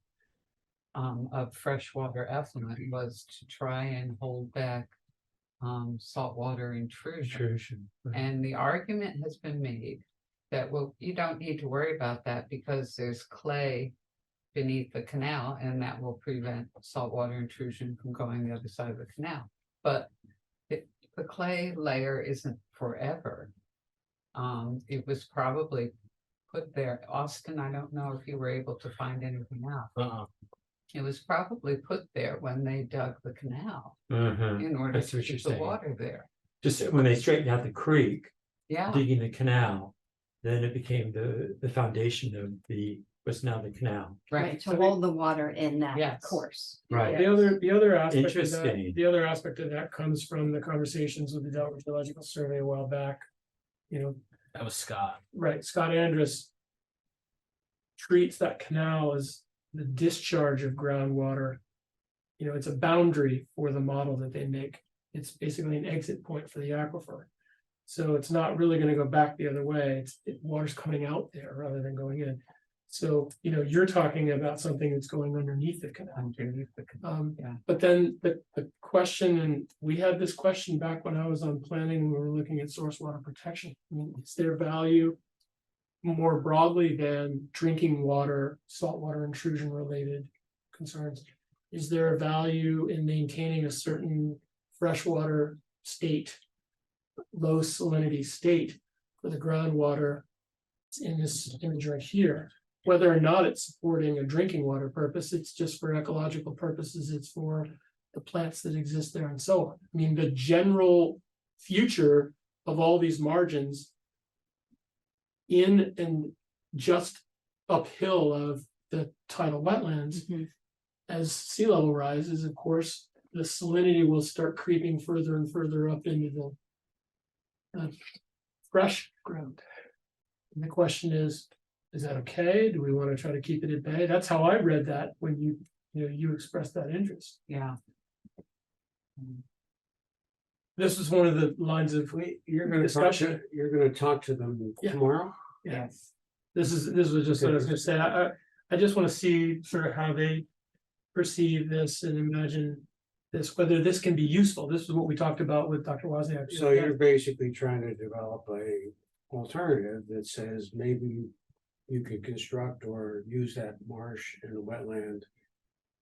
of freshwater effluent was to try and hold back saltwater intrusion. intrusion. And the argument has been made that, well, you don't need to worry about that because there's clay beneath the canal and that will prevent saltwater intrusion from going the other side of the canal. But the clay layer isn't forever. It was probably put there. Austin, I don't know if you were able to find anything out. It was probably put there when they dug the canal in order That's to what you're keep the saying. water there. Just when they straightened out the creek, Yeah, digging the canal, then it became the foundation of what's now the canal. right. To hold the water in that Yes. course. Right. The other aspect of that, Interesting. the other aspect of that comes from the conversations with the Delaware Geological Survey a while back. That was Scott. Right, Scott Andrus treats that canal as the discharge of groundwater. It's a boundary for the model that they make. It's basically an exit point for the aquifer. So it's not really gonna go back the other way. Water's coming out there rather than going in. So, you're talking about something that's going underneath the canal. Underneath the canal. Yeah. But then the question, and we had this question back when I was on planning, we were looking at source water protection. I mean, is there value more broadly than drinking water, saltwater intrusion related concerns? Is there a value in maintaining a certain freshwater state, low salinity state for the groundwater in this image right here? Whether or not it's supporting a drinking water purpose, it's just for ecological purposes, it's for the plants that exist there and so on. I mean, the general future of all these margins in and just uphill of the tidal wetlands, as sea level rises, of course, the salinity will start creeping further and further up into the fresh ground. And the question is that okay? Do we want to try to keep it at bay? That's how I read that when you expressed that interest. Yeah. This was one of the lines of You're gonna talk to them Yeah. tomorrow? Yes. this was just what I was gonna say. I just want to see sort of how they perceive this and imagine this, whether this can be useful. This is what we talked about with Dr. Wozniak. So you're basically trying to develop a alternative that says maybe you could construct or use that marsh and the wetland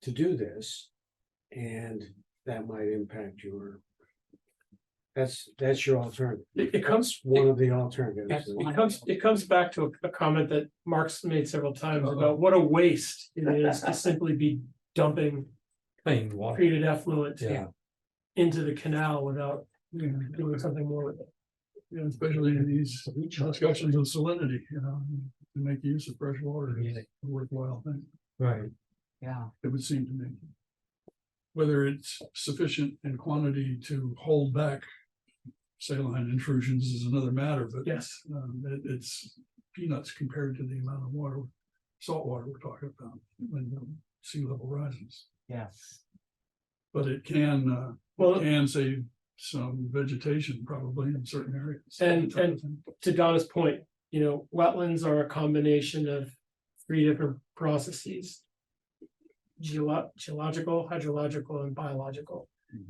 to do this, and that might impact your. That's your alternative. It comes, One of the alternatives. it comes back to a comment that Mark's made several times about what a waste it is to simply be dumping Clean water. treated effluent Yeah. into the canal without doing something more with it. Yeah, especially in these discussions of salinity, to make use of fresh water is a worthwhile thing, Right. Yeah, it would seem to me. Whether it's sufficient in quantity to hold back saline intrusions is another matter, but Yes, it's peanuts compared to the amount of water, salt water we're talking about when the sea level rises. yes. But it can, Well- save some vegetation probably in certain areas. And to Donna's point, wetlands are a combination of 3 different processes. Geological, hydrological, and biological.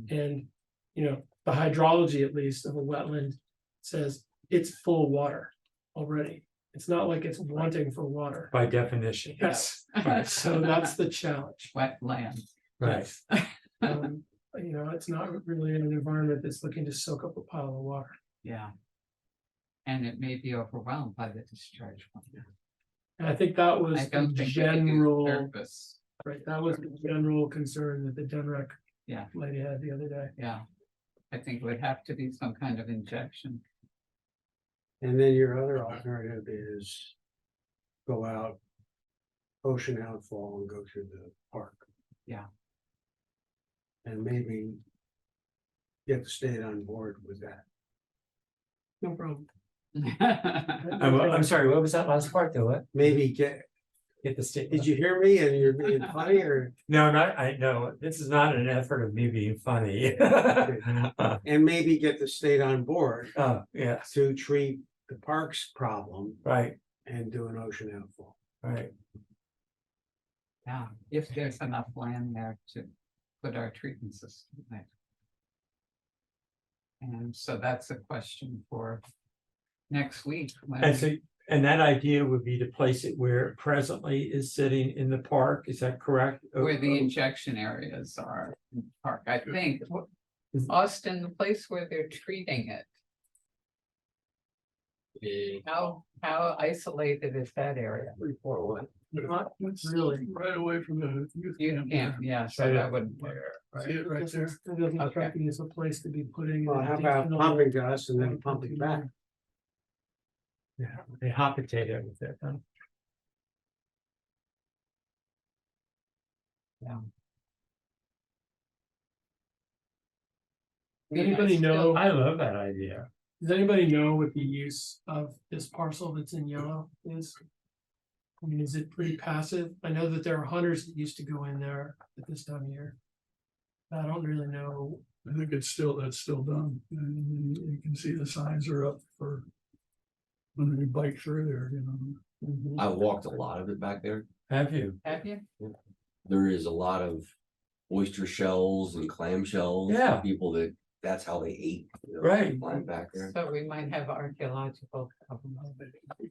And, the hydrology, at least, of a wetland says it's full of water already. It's not like it's wanting for water. By definition. Yes, so that's the challenge. Wetland. Right. It's not really an environment that's looking to soak up a pile of water. Yeah. And it may be overwhelmed by the discharge. And I think that was I the don't think they do general, purpose. right, that was the general concern that the Denrec Yeah. lady had the other day. Yeah. I think it would have to be some kind of injection. And then your other alternative is go out, ocean outfall and go through the park. Yeah. And maybe get the state on board with that. No problem. I'm sorry, what was that last part though? What? Maybe Get the state. did you hear me and you're being funny or, No, I know, this is not an effort of me being funny. and maybe get the state on board Oh, yes, to treat the parks problem right, and do an ocean outfall. right. Yeah, if there's enough land there to put our treatment system there. And so that's a question for next week. when- And so, and that idea would be to place it where it presently is sitting in the park, is that correct? Where the injection areas are in the park, I think. Austin, the place where they're treating it, how isolated is that area? Not It's really. right away from the youth You camp. can't, yeah, so that wouldn't work. See it right there? It doesn't Okay. strike me as a place to be putting. Well, how about additional- pumping to us and then pumping back? Yeah, they habitate it with it, huh? Yeah. Does anybody know, I love that idea. does anybody know what the use of this parcel that's in yellow is? I mean, is it pretty passive? I know that there are hunters that used to go in there at this time of year. I don't really know. I think that's still done, and you can see the signs are up for. When we bike through there, I walked a lot of it back there. Have you? Have you? There is a lot of oyster shells and clam shells. for Yeah. People that's how they ate. Right. Land back there. So we might have archaeological.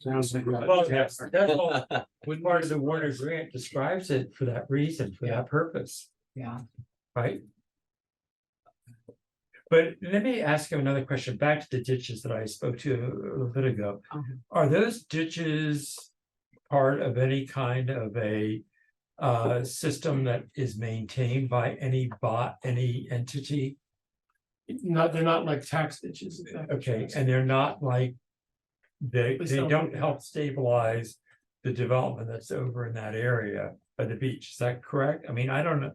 Sounds like. Well, that's all, when part of the Warner Grant describes it for that reason, for that purpose, Yeah, right? But let me ask you another question, back to the ditches that I spoke to a little bit ago. Are those ditches part of any kind of a system that is maintained by any any entity? They're not like tax ditches. if that makes Okay, sense. and they're not like, they They don't help stabilize the development that's over in that area by the beach, is that correct? I mean, I don't know.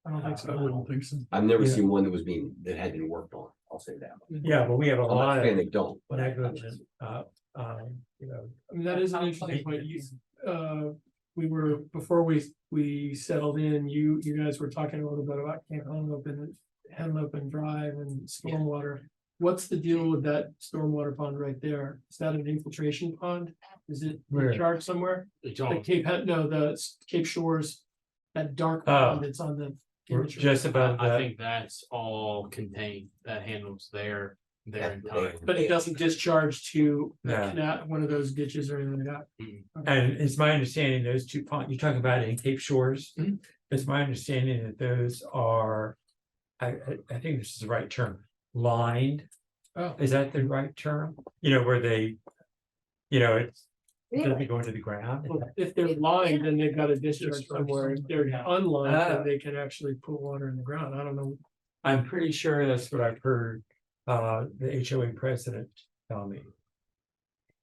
I don't think I so. wouldn't think so. I've never Yeah. seen one that had been worked on, I'll say that. Yeah, but we have a I'm lot not of saying they don't. but- negligent, I mean, that is an interesting point. Before we settled in, you guys were talking a little bit about Camp Henlopen Drive and stormwater. What's the deal with that stormwater pond right there? Is that an infiltration pond? Is it Where? charged somewhere? It's The all, Cape Shores, that dark Oh. pond that's on the We're just about I that. think that's all contained, that handles their That- entire. But it doesn't discharge to the No. canal, one of those ditches or anything like that. And it's my understanding those two ponds, you're talking about in Cape Shores. Mhm. It's my understanding that those are, I think this is the right term, lined. Oh. Is that the right term? You know, where they, it doesn't go into the ground. Well, if they're lined, then they've got a discharge Discharge somewhere. If they're Yeah. unlined, Ah. then they can actually put water in the ground. I don't know. I'm pretty sure that's what I've heard, the HOA president tell me.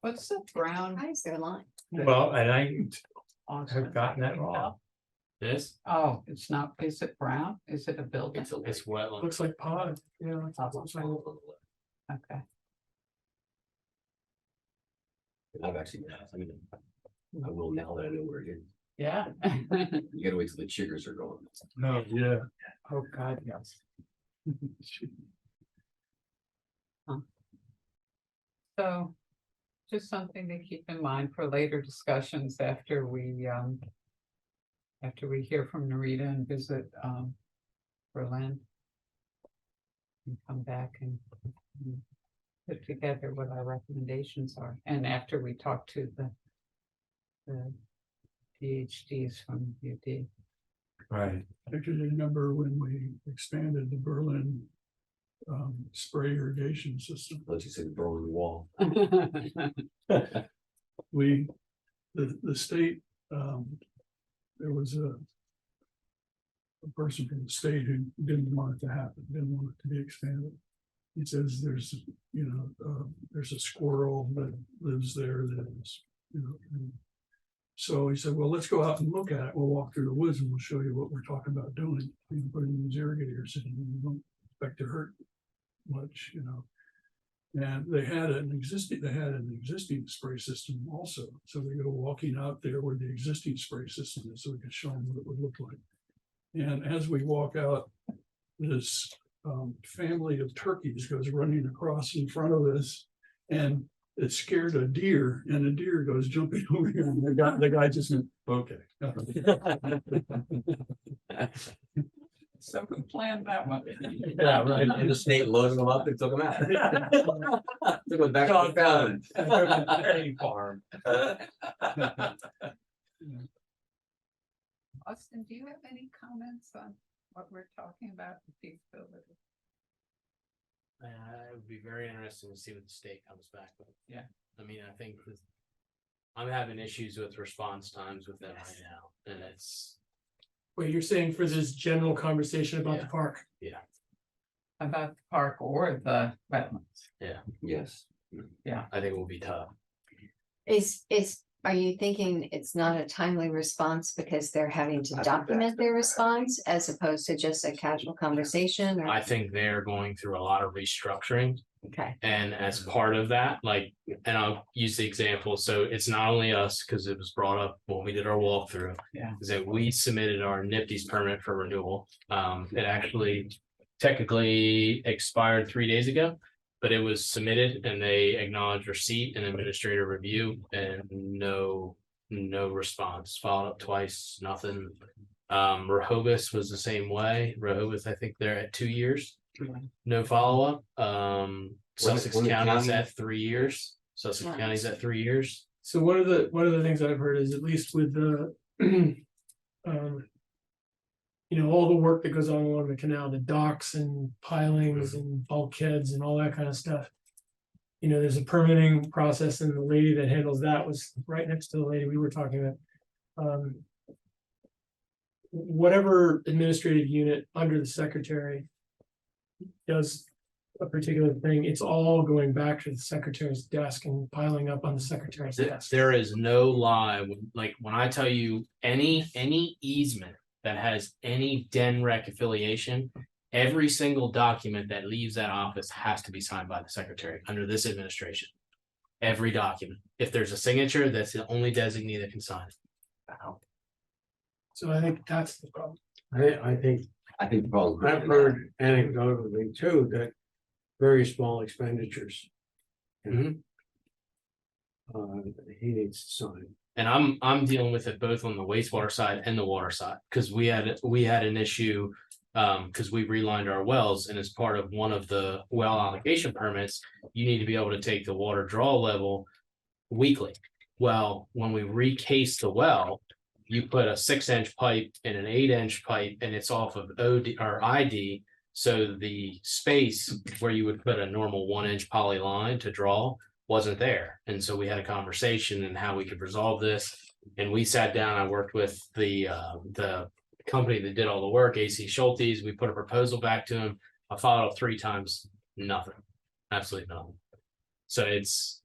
What's the brown? Why is there a line? Well, and I have gotten that wrong. This, Oh, it's not, is it brown? Is it a building? it's wetland. Looks like pond, yeah. Looks like- Okay. I've actually, I mean, I will now that I know where it is. Yeah. You gotta wait till the chiggers are going. No, yeah. Oh, God, yes. So, just something to keep in mind for later discussions after we hear from Nereda and visit, Berlin. And come back and put together what our recommendations are, and after we talk to the PhDs from UD. Right. I can remember when we expanded the Berlin spray irrigation system. Let's just say the Berlin Wall. We, the state, there was a person from the state who didn't want it to happen, didn't want it to be expanded. He says there's, there's a squirrel that lives there that is, and so he said, well, let's go out and look at it. We'll walk through the woods and we'll show you what we're talking about doing. We can put in these irrigators and we don't expect to hurt much, And they had an existing spray system also. So we go walking out there where the existing spray system is, so we could show them what it would look like. And as we walk out, this family of turkeys goes running across in front of us, and it scared a deer, and the deer goes jumping over here, and the guy just went, okay. So we planned that one. Yeah, right. And the state loaded them up and took them out. Took them back to the town. Farm. Austin, do you have any comments on what we're talking about with feasibility? It would be very interesting to see what the state comes back with. Yeah. I mean, I think I'm having issues with response times with them right now, and it's, Wait, you're saying for this general conversation about the Yeah. park? About the park or the wetlands? Yes. I think it will be tough. Are you thinking it's not a timely response because they're having to document their response as opposed to just a casual conversation? Or I think they're going through a lot of restructuring. okay, And as part of that, and I'll use the example, so it's not only us, because it was brought up when we did our walkthrough. Yeah. Is that we submitted our NIPD's permit for renewal. It actually technically expired 3 days ago. But it was submitted and they acknowledged receipt and administrative review and no response, followed up twice, nothing. Rehoboth was the same way. Rehoboth, I think they're at 2 years. No follow-up. Sussex when the County's county- at 3 years. Sussex Nice. County's at 3 years. So one of the things I've heard is at least with the, all the work that goes on along the canal, the docks and pilings and bulkheads and all that kind of stuff. There's a permitting process, and the lady that handles that was right next to the lady we were talking about. Whatever administrative unit under the secretary does a particular thing, it's all going back to the secretary's desk and piling up on the secretary's desk. There is no lie, when I tell you any easement that has any den rec affiliation, every single document that leaves that office has to be signed by the secretary under this administration. Every document. If there's a signature, that's the only designee that can sign it. So I think that's the problem. I think the problem. I've heard anecdotally too, that very small expenditures. He needs to sign. And I'm dealing with it both on the wastewater side and the water side, because we had an issue because we relined our wells, and as part of one of the well allocation permits, you need to be able to take the water draw level weekly. Well, when we recase the well, you put a 6-inch pipe and an 8-inch pipe, and it's off of OD or ID. So the space where you would put a normal 1-inch poly line to draw wasn't there. And so we had a conversation and how we could resolve this. And we sat down, I worked with the company that did all the work, AC Schultes. We put a proposal back to him. I followed up 3 times, nothing, absolutely nothing. So it's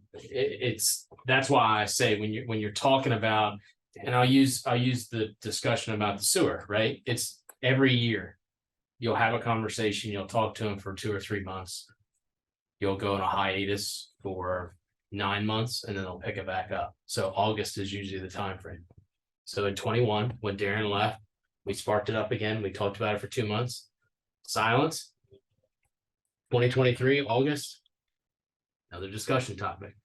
that's why I say when you're talking about, and I'll use the discussion about the sewer, right? It's every year. You'll have a conversation, you'll talk to them for 2 or 3 months. You'll go on a hiatus for 9 months, and then they'll pick it back up. So August is usually the time frame. So in 21, when Darren left, we sparked it up again. We talked about it for 2 months. Silence. 2023, August, another discussion topic.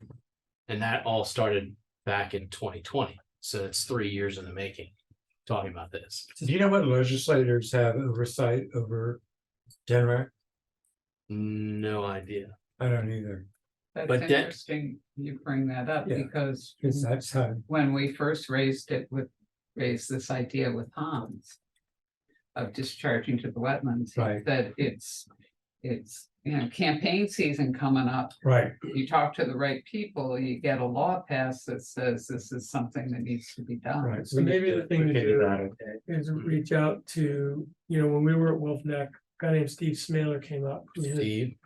And that all started back in 2020. So it's 3 years in the making, talking about this. Do you know what legislators have oversight over Denver? No idea. I don't either, That's But that- interesting you bring that up, Yeah. because because that's how, when we first raised this idea with Hans of discharging to the wetlands, he Right. said it's, campaign season coming up. right, You talk to the right people, you get a law passed that says this is something that needs to be done. right. So maybe the thing to do it. is reach out to, when we were at Wolf Neck, a guy named Steve Smaler came up. Steve,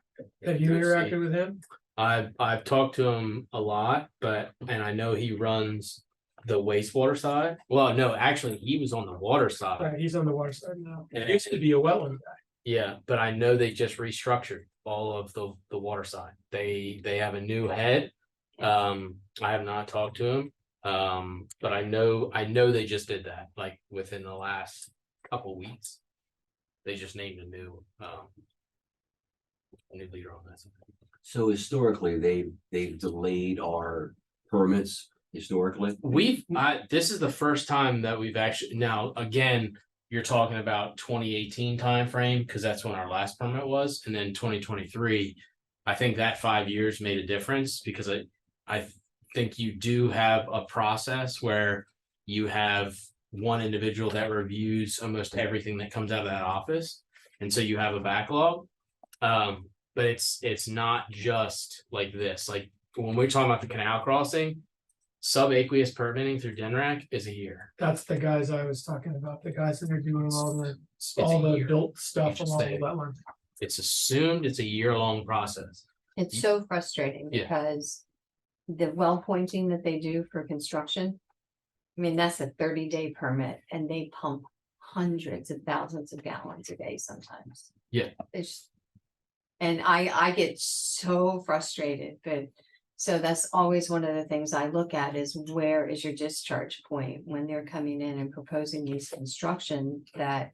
Have you interacted with him? I've talked to him a lot, and I know he runs the wastewater side. Well, no, actually, he was on the water side. Right, he's on the water side now. And He used to be a wetland guy. Yeah, but I know they just restructured all of the water side. They have a new head. I have not talked to him. But I know they just did that, like within the last couple weeks. They just named a new leader on that. So historically, they've delayed our permits historically. This is the first time that we've actually, now, again, you're talking about 2018 timeframe, because that's when our last permit was, and then 2023. I think that 5 years made a difference, because I think you do have a process where you have one individual that reviews almost everything that comes out of that office. And so you have a backlog. But it's not just like this. Like when we're talking about the canal crossing, subaqueous permitting through DNRAC is a year. That's the guys I was talking about, the guys that are doing all a the year. built stuff You just along the say- wetland. It's assumed it's a year-long process. It's so frustrating Yeah. because the well pointing that they do for construction. I mean, that's a 30-day permit and they pump hundreds of thousands of gallons a day sometimes. Yeah. And I get so frustrated, but so that's always one of the things I look at is where is your discharge point when they're coming in and proposing these construction that.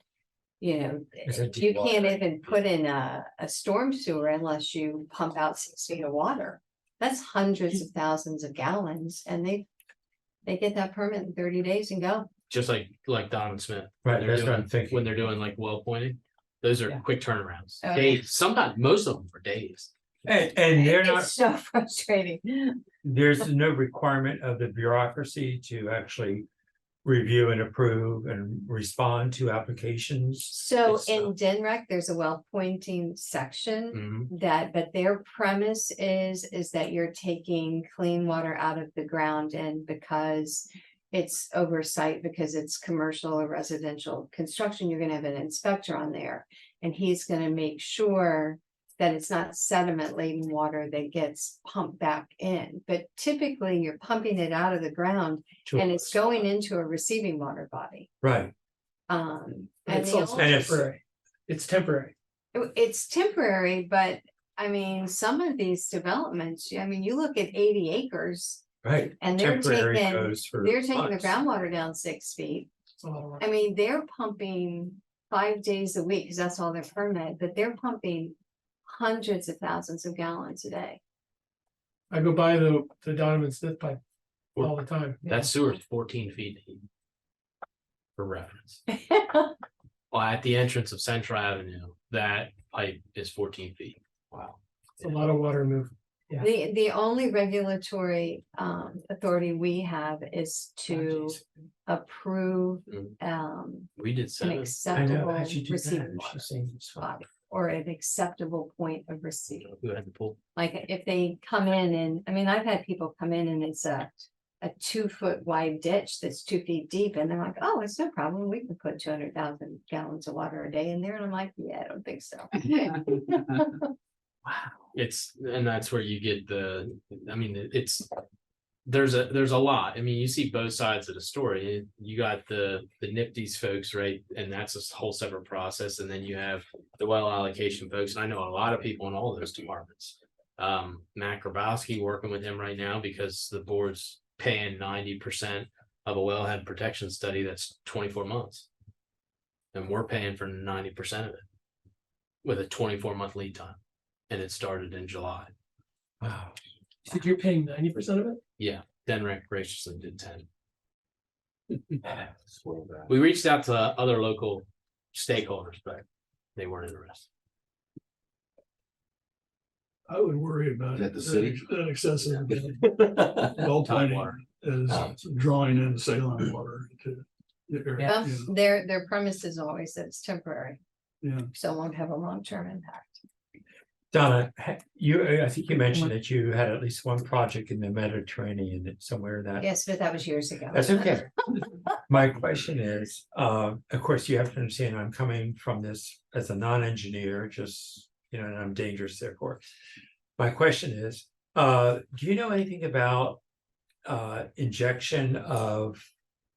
Is it You deep can't water? even put in a storm sewer unless you pump out 6 feet of water. That's hundreds of thousands of gallons and they get that permit in 30 days and go. Just like Don Smith. Right, They're that's what doing- I'm thinking. When they're doing like well pointing, those are Yeah. quick turnarounds. Oh, yeah. Days, sometimes, most of them for days. And they're not, It's so frustrating. there's no requirement of the bureaucracy to actually review and approve and respond to applications. So It's, in DNREC, there's a well pointing section Mhm. but their premise is that you're taking clean water out of the ground and because it's oversight, because it's commercial or residential construction, you're gonna have an inspector on there. And he's gonna make sure that it's not sediment laden water that gets pumped back in. But typically you're pumping it out of the ground and it's going into a receiving water body. Right, And It's they also also- And if- temporary. It's temporary. It's temporary, but I mean, some of these developments, I mean, you look at 80 acres right. and they're Temporary taking goes for the months. groundwater down 6 feet. It's a lot of work. I mean, they're pumping 5 days a week because that's all their permit, but they're pumping hundreds of thousands of gallons a day. I go by the Donovan Smith pipe all the time. That sewer is 14 feet deep. For reference. Well, at the entrance of Central Avenue, that pipe is 14 feet. Wow. It's a lot of water move. Yeah. The only regulatory authority we have is to approve We did an 7. I know, acceptable how'd you do receipt that? She's saying it's fine. or an acceptable point of receipt. Who had the pool? Like if they come in and, I mean, I've had people come in and it's a 2-foot wide ditch that's 2 feet deep and they're like, oh, it's no problem. We can put 200,000 gallons of water a day in there. And I'm like, yeah, I don't think so. And that's where you get there's a lot. I mean, you see both sides of the story. You got the NIPD's folks, right? And that's a whole separate process. And then you have the well allocation folks. And I know a lot of people in all those departments. Matt Grabowski working with him right now because the board's paying 90% of a wellhead protection study that's 24 months. And we're paying for 90% of it with a 24-month lead time. And it started in July. Wow. So you're paying 90% of it? Yeah, Denrec graciously did 10. Spoil that. We reached out to other local stakeholders, but they weren't interested. I would worry about. Is that the city? That excessive well Tide planning water. is drawing in saline water into the area. Well, you know. their premise is always that it's temporary, Yeah, so it won't have a long-term impact. Donna, I think you mentioned that you had at least one project in the Mediterranean somewhere that. Yes, but that was years ago. That's okay. My question is, of course, you have to understand, I'm coming from this as a non-engineer, just, and I'm dangerous therefore. My question is, do you know anything about injection of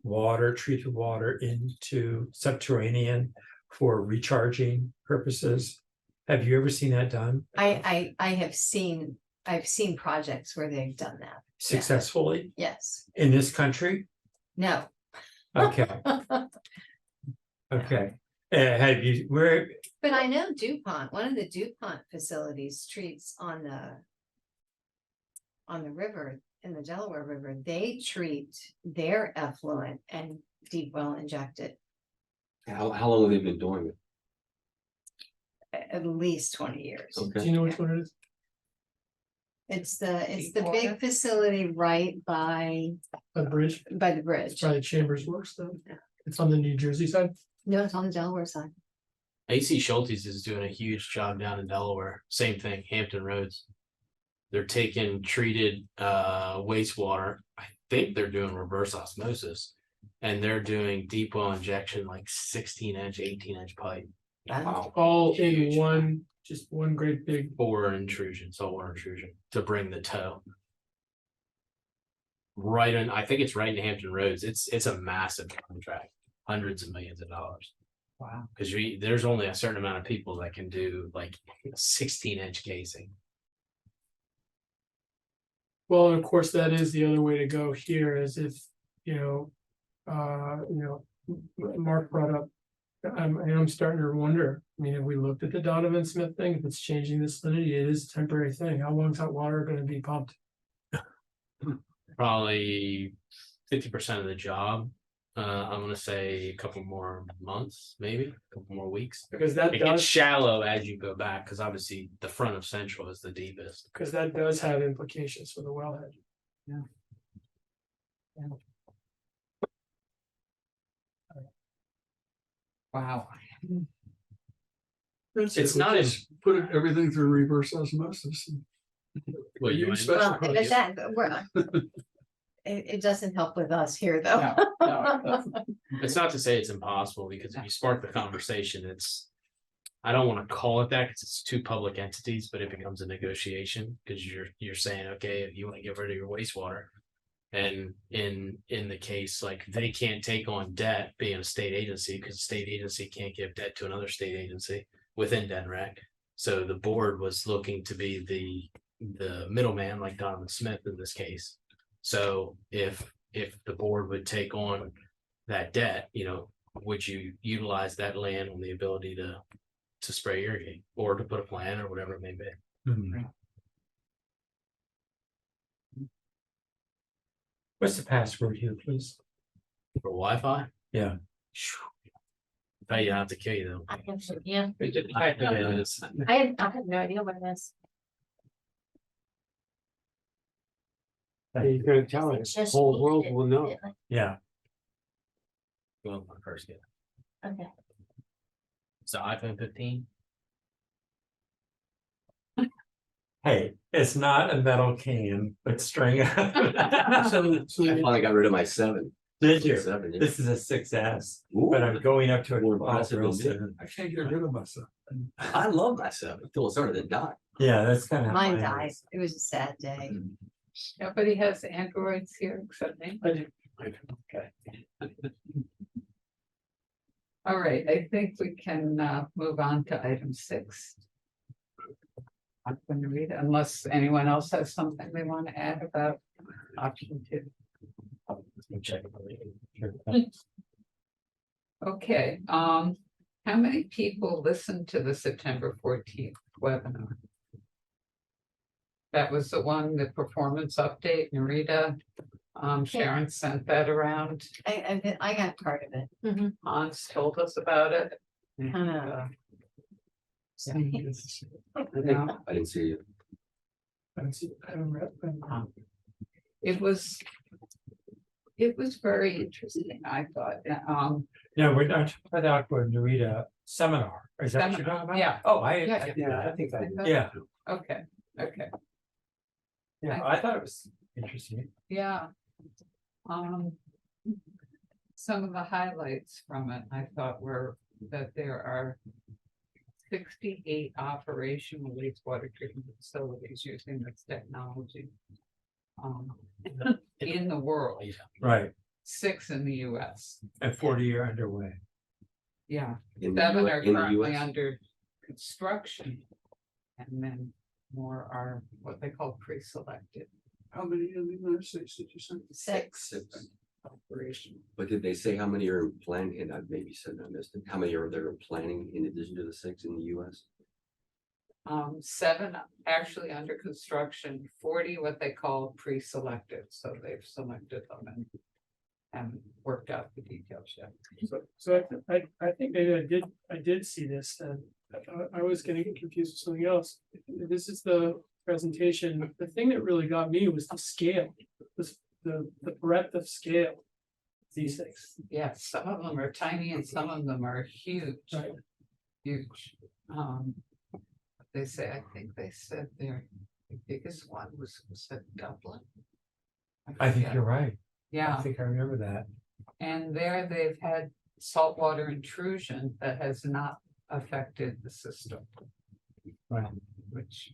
water, treated water into subterranean for recharging purposes? Have you ever seen that done I've seen projects where they've done that. successfully Yes, in this country? no. Okay, okay. Have you, where, But I know DuPont, one of the DuPont facilities treats on the river, in the Delaware River, they treat their effluent and deep well inject it How long have they been doing it? at least 20 years. Oh. Do Okay. you know which one it is? It's the Deepwater? big facility right by By the bridge? the It's bridge. probably Chambers Works though. Yeah. It's on the New Jersey side. No, it's on the Delaware side. AC Schulte's is doing a huge job down in Delaware. Same thing, Hampton Roads. They're taking treated wastewater. I think they're doing reverse osmosis. And they're doing deep well injection, like 16-inch, 18-inch pipe. Wow. All Huge. in one, just one great big. For intrusion, saltwater intrusion, to bring the tow. Right in, I think it's right in Hampton Roads. It's a massive contract, hundreds of millions of dollars. Wow. Because there's only a certain amount of people that can do like 16-inch casing. Well, and of course, that is the other way to go here is if, Mark brought up. I'm starting to wonder, I mean, have we looked at the Donovan Smith thing? If it's changing the salinity, it is a temporary thing. How long is that water gonna be pumped? Probably 50% of the job. I'm gonna say a couple more months, maybe a couple more weeks. Because that It gets does, shallow as you go back, because obviously the front of Central is the deepest. because that does have implications for the wellhead. Wow. That's It's it. We not as- just put everything through reverse osmosis. Well, you Use might- special Well, but projects. that, it doesn't help with us here, though. It's not to say it's impossible, because if you spark the conversation, I don't want to call it that because it's two public entities, but it becomes a negotiation because you're saying, okay, if you want to get rid of your wastewater. And in the case, like they can't take on debt being a state agency because the state agency can't give debt to another state agency within DENREC. So the board was looking to be the middleman, like Donovan Smith in this case. So if the board would take on that debt, would you utilize that land on the ability to spray irrigate or to put a plan or whatever it may be? What's the password here, please? For Wi-Fi? Yeah. Hey, you have to kill you though. Yeah, It's- I have no idea what it is. You're gonna tell It's us, just whole me, world it- will know. Yeah, Well, my first kid. Okay, So iPhone 15. hey, it's not a metal can, but string. So, I finally got rid of my 7. Did you? 7, yeah. This is a 6S, Ooh, but I'm going up to a more 12 impressive real than me. soon. I can't get rid of myself. I love my 7 until it started to die. Yeah, that's kind of. Mine died. It was a sad day. Nobody has Androids here except me. I do. All right, I think we can move on to item 6. Aqua Nereda, unless anyone else has something they want to add about option 2. Okay, how many people listened to the September 14th webinar? That was the one, the performance update, Nereda. Sharon sent that around. I got part of it. Hans told us about it. And, Kinda. yeah, I didn't see you. I haven't read them. it was very interesting, I thought. No, we're not talking about the Aqua Nereda seminar. Is that what you're talking about? Yeah. Oh, Yeah, Yeah, I think I did. yeah, Okay, okay, yeah, I thought it was interesting. yeah. Some of the highlights from it, I thought, were that there are 68 operational wastewater treatment facilities using this technology. In the world, Right, 6 in the US. and 40 are underway. Yeah, In the 7 U- are in the currently US. under construction. And then more are what they call pre-selected. How many in the United States did you say? 6 6. operation. But did they say how many are in planning? And I maybe said I missed it. How many are there in planning in addition to the 6 in the US? 7 actually under construction, 40 what they call pre-selected, so they've selected them and haven't worked out the details yet. So I think maybe I did see this, and I was getting confused with something else. This is the presentation. The thing that really got me was the scale, the breadth of scale. These things. Yes, some of them are tiny and some of them are huge, Right. huge. They say, I think they said the biggest one was at Dublin. I think forget. you're right. Yeah. I think I remember that. And there they've had saltwater intrusion that has not affected the system. Right. Which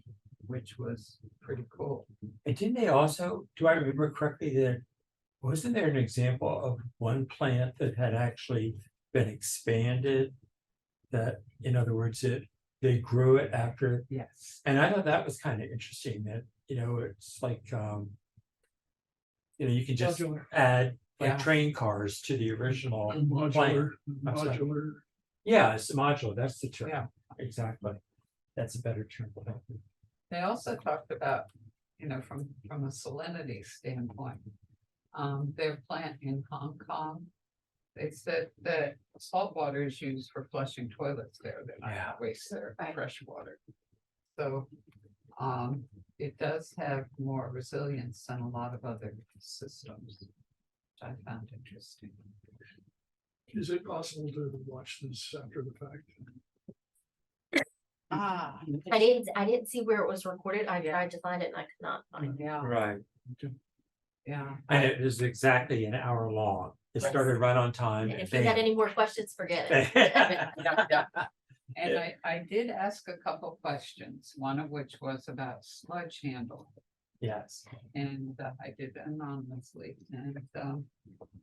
was pretty cool. And didn't they also, do I remember correctly, that wasn't there an example of one plant that had actually been expanded? That, in other words, they grew it after, Yes. and I thought that was kind of interesting that, it's like, you can just Modular. add like Yeah. train cars to the original. Modular, I'm sorry. modular. Yeah, it's modular, that's the term. Yeah. Exactly. That's a better term. They also talked about, from a salinity standpoint. Their plant in Hong Kong. They said that salt water is used for flushing toilets there. They're not Yeah. gonna waste their Right. fresh water. So, it does have more resilience than a lot of other systems. Which I found interesting. Is it possible to watch this after the fact? Ah, I didn't see where it was recorded. I tried to find it and I could not find it. yeah, Right. yeah. And it was exactly an hour long. It started right on time. And if you had any more questions, forget it. And I did ask a couple questions, one of which was about sludge handle. Yes. And I did anonymously, and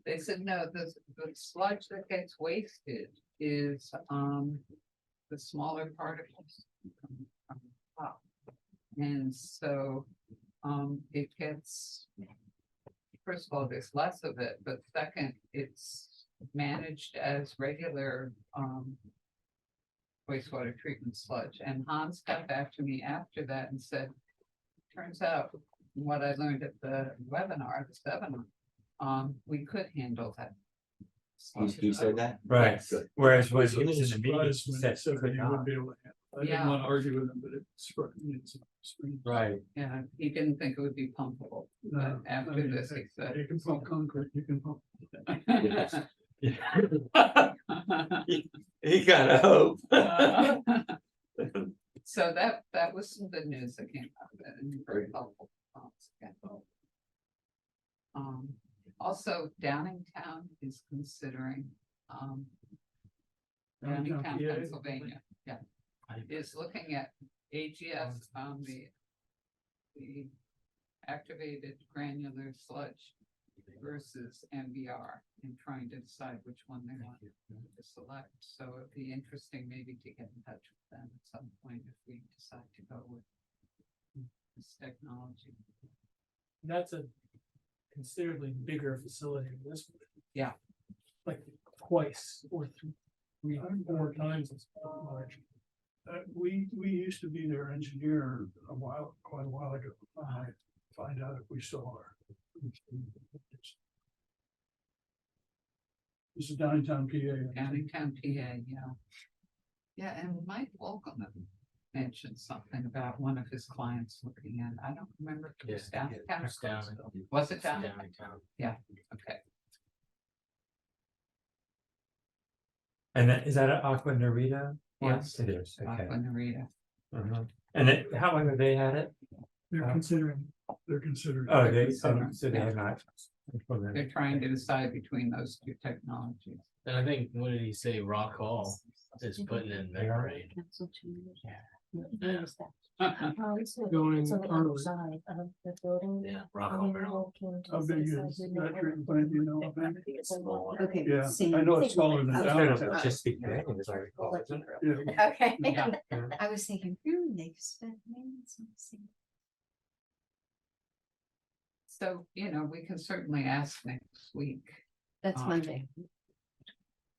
they said, no, the sludge that gets wasted is the smaller particles from the top. And so it gets, first of all, there's less of it, but second, it's managed as regular wastewater treatment sludge. And Hans got back to me after that and said, turns out what I learned at the webinar, the seminar, we could handle that He said that? Right, Good. whereas when I was he a was in little the meeting, surprised he when said he said he that could he not. wouldn't be able to handle it. I didn't Yeah. want to argue with him, but it struck me as strange. Right, Yeah, he didn't think it would be pumpable, but No, I after mean, this, he said. You can pump concrete, you can pump. he got a hope. So that was some good news that came out of it and very helpful. Also Downingtown is considering, Downingtown, Downingtown, PA? Pennsylvania, yeah, is looking at AGS on the activated granular sludge versus MBR and trying to decide which one they want to select. So it'd be interesting maybe to get in touch with them at some point if we decide to go with this technology. That's a considerably bigger facility than this one. Yeah. Like twice or three, 4 times as large. We used to be their engineer quite a while ago. I find out if we still are. This is downtown PA. Downingtown, PA, yeah. Yeah, and Mike Volkman mentioned something about one of his clients looking at, I don't remember if it was downtown. It's down. Was it down? Downtown. Okay. And is that an Aqua Nereda? Yes. It is, okay. Aqua Nereda. And how long have they had it? They're considering. Oh, They're considering, so they yeah. have not. They're trying to decide between those two technologies. And I think, what did he say, Rock Hall is putting in membrane. Going So the early. other side of the building. Yeah, Rock Hall Barrel. How big is that treatment plant, do you know? Ben? Okay. Yeah, same. I know it's smaller than Okay. downtown. Chesapeake Bay, as I recall, isn't it? Yeah. Okay. Yeah. I was thinking, they spent millions on this thing. So, we can certainly ask next week That's Monday.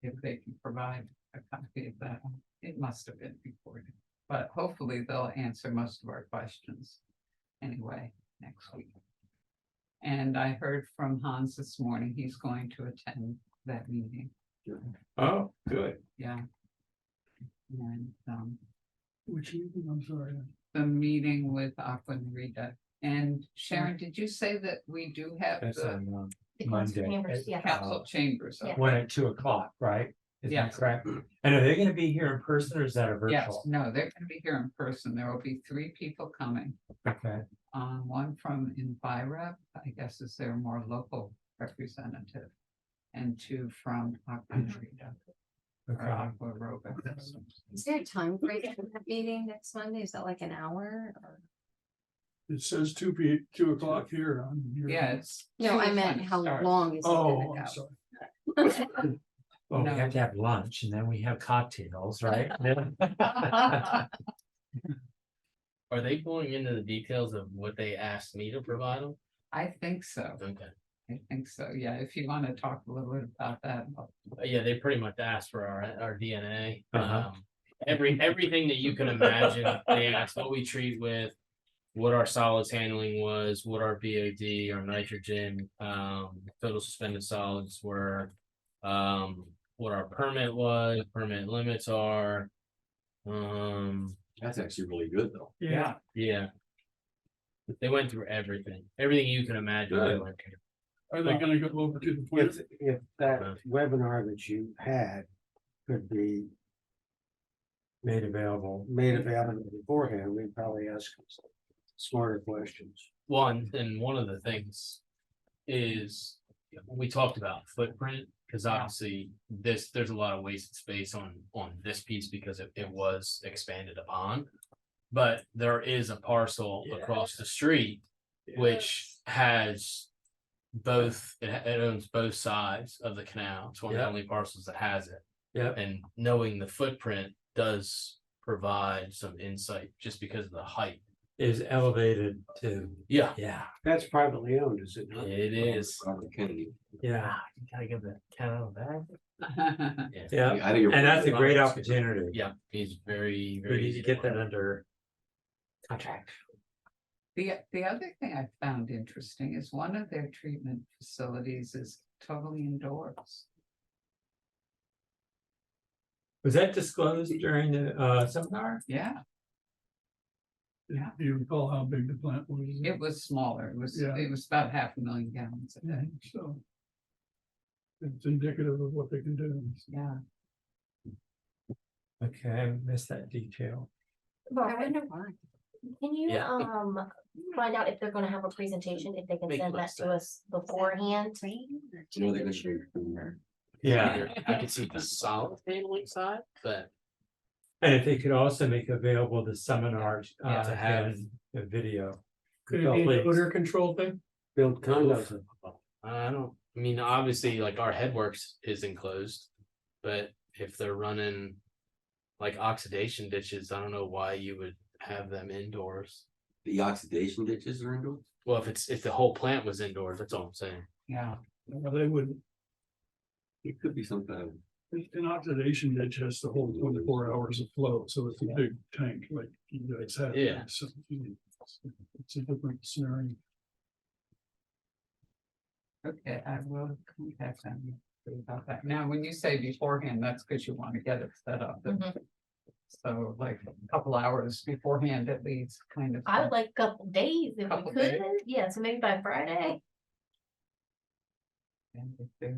if they can provide a copy of that. It must have been recorded, but hopefully they'll answer most of our questions anyway next week. And I heard from Hans this morning, he's going to attend that meeting, Oh, good. yeah. And, Which evening, I'm sorry. the meeting with Aqua Nereda. And Sharon, did you say that we do have That's the on The council Monday. chambers, yeah. council chambers? Yeah. open? One at 2:00, right? Is that Yes. correct? And are they gonna be here in person or is that a Yes, virtual? no, they're gonna be here in person. There will be 3 people coming. Okay, One from Envira, I guess is their more local representative. And 2 from Aqua Nereda or okay. Aqua Aerobic. Is there a time frame for that meeting next Monday? Is that like an hour or? It says 2 o'clock here on your. Yeah, it's. No, 2 I is meant when it how starts. long is it Oh, gonna I'm go? sorry. Well, we No. have to have lunch and then we have cocktails, right? Are they going into the details of what they asked me to provide them? I think so. Okay. I think so. Yeah, if you want to talk a little bit about that. Yeah, they pretty much asked for our DNA. Uh-huh. Everything that you can imagine, they asked what we treat with, what our solids handling was, what our BOD, our nitrogen, total suspended solids were, what our permit was, permit limits are. That's actually really good, though. Yeah, Yeah. They went through everything you can imagine. They Good. went through. Are they gonna go over to the plant? If that webinar that you had could be Made available. made available beforehand, we'd probably ask smarter questions. One of the things is, we talked about footprint, because obviously there's a lot of wasted space on this piece because it was expanded upon. But there is a parcel across the street which has both, it owns both sides of the canal. It's one of the Yeah. only parcels that has it. Yeah. And knowing the footprint does provide some insight just because of the height. Is elevated to, Yeah, yeah, That's privately owned, is it not? it is. Robert Kennedy. yeah, You gotta give the canal back. yeah. I think And that's a great Robert- opportunity. Yeah, he's very, We very need easy to get work that with. under contract. The other thing I found interesting is one of their treatment facilities is totally indoors. Was that disclosed during the seminar? Yeah, Yeah. Do you recall how big the plant was? it was smaller. Yeah. It was about 500,000 gallons a day. So. It's indicative of what they can do. Yeah. Okay, I missed that detail. Barbara, why. can you, Yeah. find out if they're gonna have a presentation, if they can Make send that less to us beforehand? You know, they're gonna do. Yeah, I could see the solid tabling side, but and if they could also make available the seminar, Yeah, to have- and the video. Could it be an odor control thing? Build condos. I mean, obviously, like our headworks is enclosed, but if they're running. Like oxidation ditches, I don't know why you would have them indoors. The oxidation ditches are indoors? Well, if the whole plant was indoors, that's all I'm saying. Yeah, Well, they would, It could be some kind of. an oxidation ditch has the whole 24 hours of flow, so it's a big tank like you guys have. Yeah. So it's a different scenario. okay, I will contact them about that. Now, when you say beforehand, that's because you want to get it set up. Mhm. So like a couple hours beforehand at least, kind of. I would like a couple days if we Couple could, days. yeah, so maybe by Friday. And if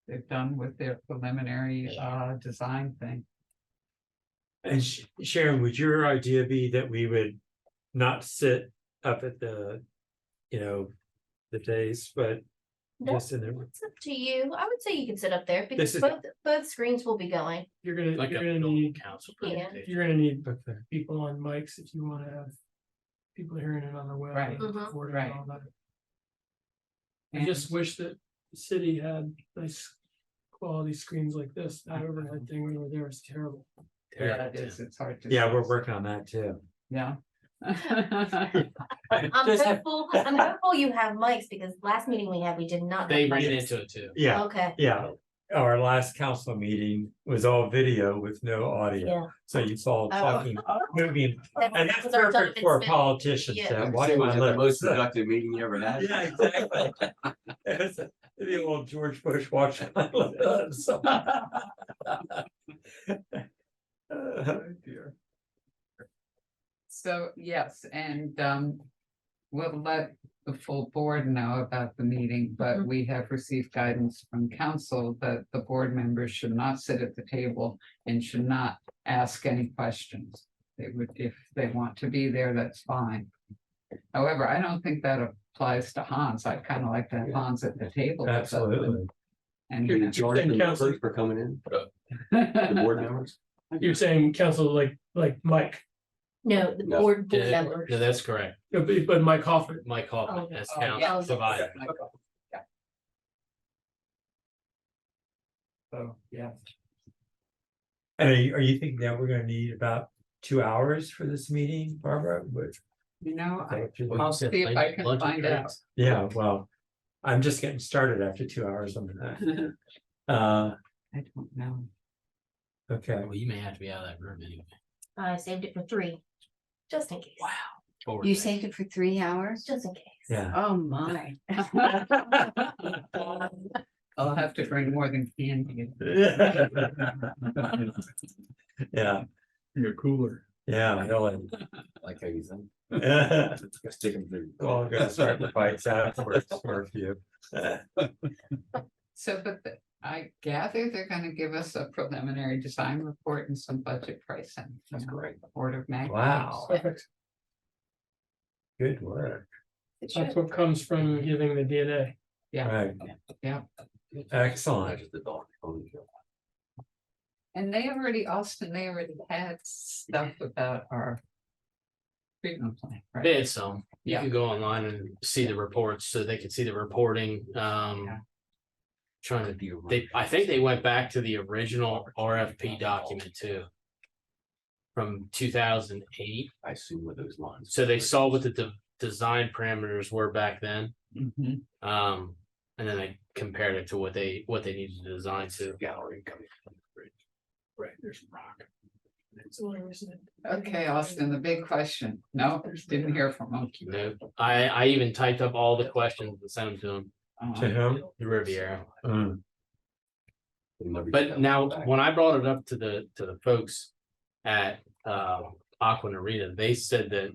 they're done with their preliminary design thing. And Sharon, would your idea be that we would not sit up at the, the days, but just in the, It's up to you. I would say you can sit up there because This is- both screens will be going. You're gonna, Like you're a gonna building need, council Yeah. presentation. you're gonna need okay, people on mics if you wanna have. People hearing it on the web. Right. and Mhm. recording Right. and all that. I just wish that the city had nice quality screens like this. That overhead thing over there is terrible. Yeah, it is, it's hard to. yeah, we're see. working on that too. Yeah. I'm Just have- hopeful you have mics because last meeting we had, we did not. have They ran mics. into it too. Yeah, Okay, yeah, our last council meeting was all video with no audio, yeah. so you saw talking, moving, and that's was our perfect for a Jonathan politician, Yeah. so Was watch it my the lips. most productive meeting you ever had? Yeah, exactly. It was the old George Bush watching my lips. Oh, dear. So, yes, and we'll let the full board know about the meeting, but Mhm. we have received guidance from council that the board members should not sit at the table and should not ask any questions. They would, if they want to be there, that's fine. However, I don't think that applies to Hans. I'd kind of like to have Hans at the table. with us. Absolutely. And You're in charge of the Council. members for coming in, the board members? You're saying council like Mike, No, the No. board Yeah, members. no, that's correct. but Mike Hoffman. Mike Hoffman Oh, as oh, council yeah. provider. Yeah. So, yeah. And are you thinking that we're gonna need about 2 hours for this meeting, Barbara? I'll see if I can find out. Yeah, well, I'm just getting started after 2 hours on that. I don't know. Okay, Well, you may have to be out of that room anyway. I saved it for 3, just in case. Forward You thing. saved it for 3 hours? Just in case. yeah. Oh, my. I'll have to bring more than candy. Yeah, You're cooler. yeah, really. Like how you think. Well, Stick 'em through. I'm gonna start the fights afterwards for a few. So, but I gather they're gonna give us a preliminary design report and some budget pricing. That's great. Order of magnitude. Wow, Perfect. good work, That's what comes from giving the DNA. Yeah. right, Yeah, excellent. Not just the dog. Holy cow. and Austin, they already had stuff about our treatment plan, right? They had some, you Yeah. can go online and see the reports, so they could see the reporting, trying to, I think they went back to the original RFP document too. From 2008, I assume with those lines. so they saw what the design parameters were back then. Mhm. And then they compared it to what they needed to design to. Gallery coming from the bridge. Right, there's rock. Okay, Austin, the big question. No, didn't hear from them. No, I even typed up all the questions and sent them to them, To whom? the Riviera. Mm. But now, when I brought it up to the folks at Aqua Nereda, they said that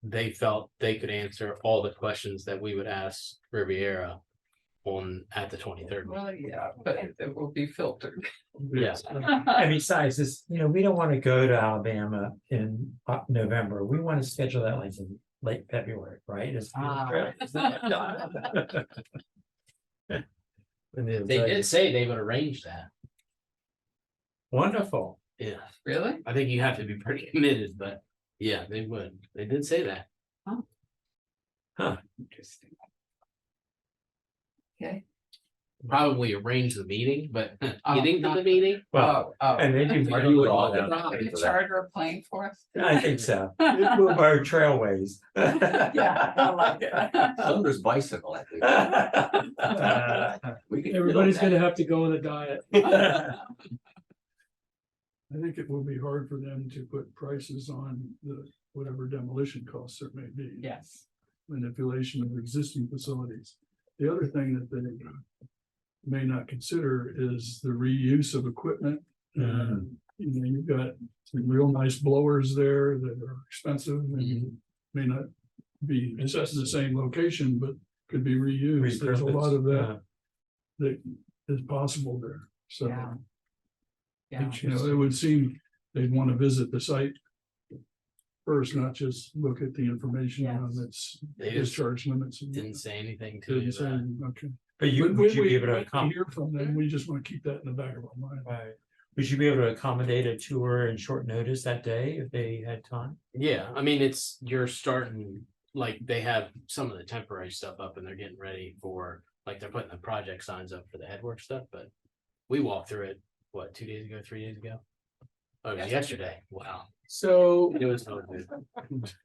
they felt they could answer all the questions that we would ask Riviera at the 23rd. Well, yeah, but it will be filtered. Yes. And besides this, we don't want to go to Alabama in November. We want to schedule that like in late February, right? They did say they would arrange that. Wonderful. Yeah, Really? I think you have to be pretty committed, but yeah, they would. They did say that. Interesting. Okay. Probably arrange the meeting, but Oh, getting to not- the meeting. Well, Oh, and they do. I do it all that. the charter a plane for us? I think so. Or trailways. Yeah, I like it. Sumner's bicycle, I think. We could build Everybody's that. gonna have to go on a diet. I think it will be hard for them to put prices on the, whatever demolition costs there may be. Yes. Manipulation of existing facilities. The other thing that they may not consider is the reuse of equipment. You've got some real nice blowers there that are expensive and may not be set in the same location, but could be reused. There's a lot of that that is possible there. So, Yeah. Yeah. it would seem they'd want to visit the site first, not just look at the information on Yes. its They just discharge limits. and- didn't say anything to me. Didn't say, About okay. But But would you we- be able to when we accommodate? hear from them, we just want to keep that in the back of our mind. Right. Would you be able to accommodate a tour in short notice that day if they had time? yeah, I mean, you're starting, like, they have some of the temporary stuff up and they're getting ready for, like, they're putting the project signs up for the headwork stuff, but we walked through it, 2 days ago, 3 days ago? Oh, it was yesterday. Wow. So It was so good.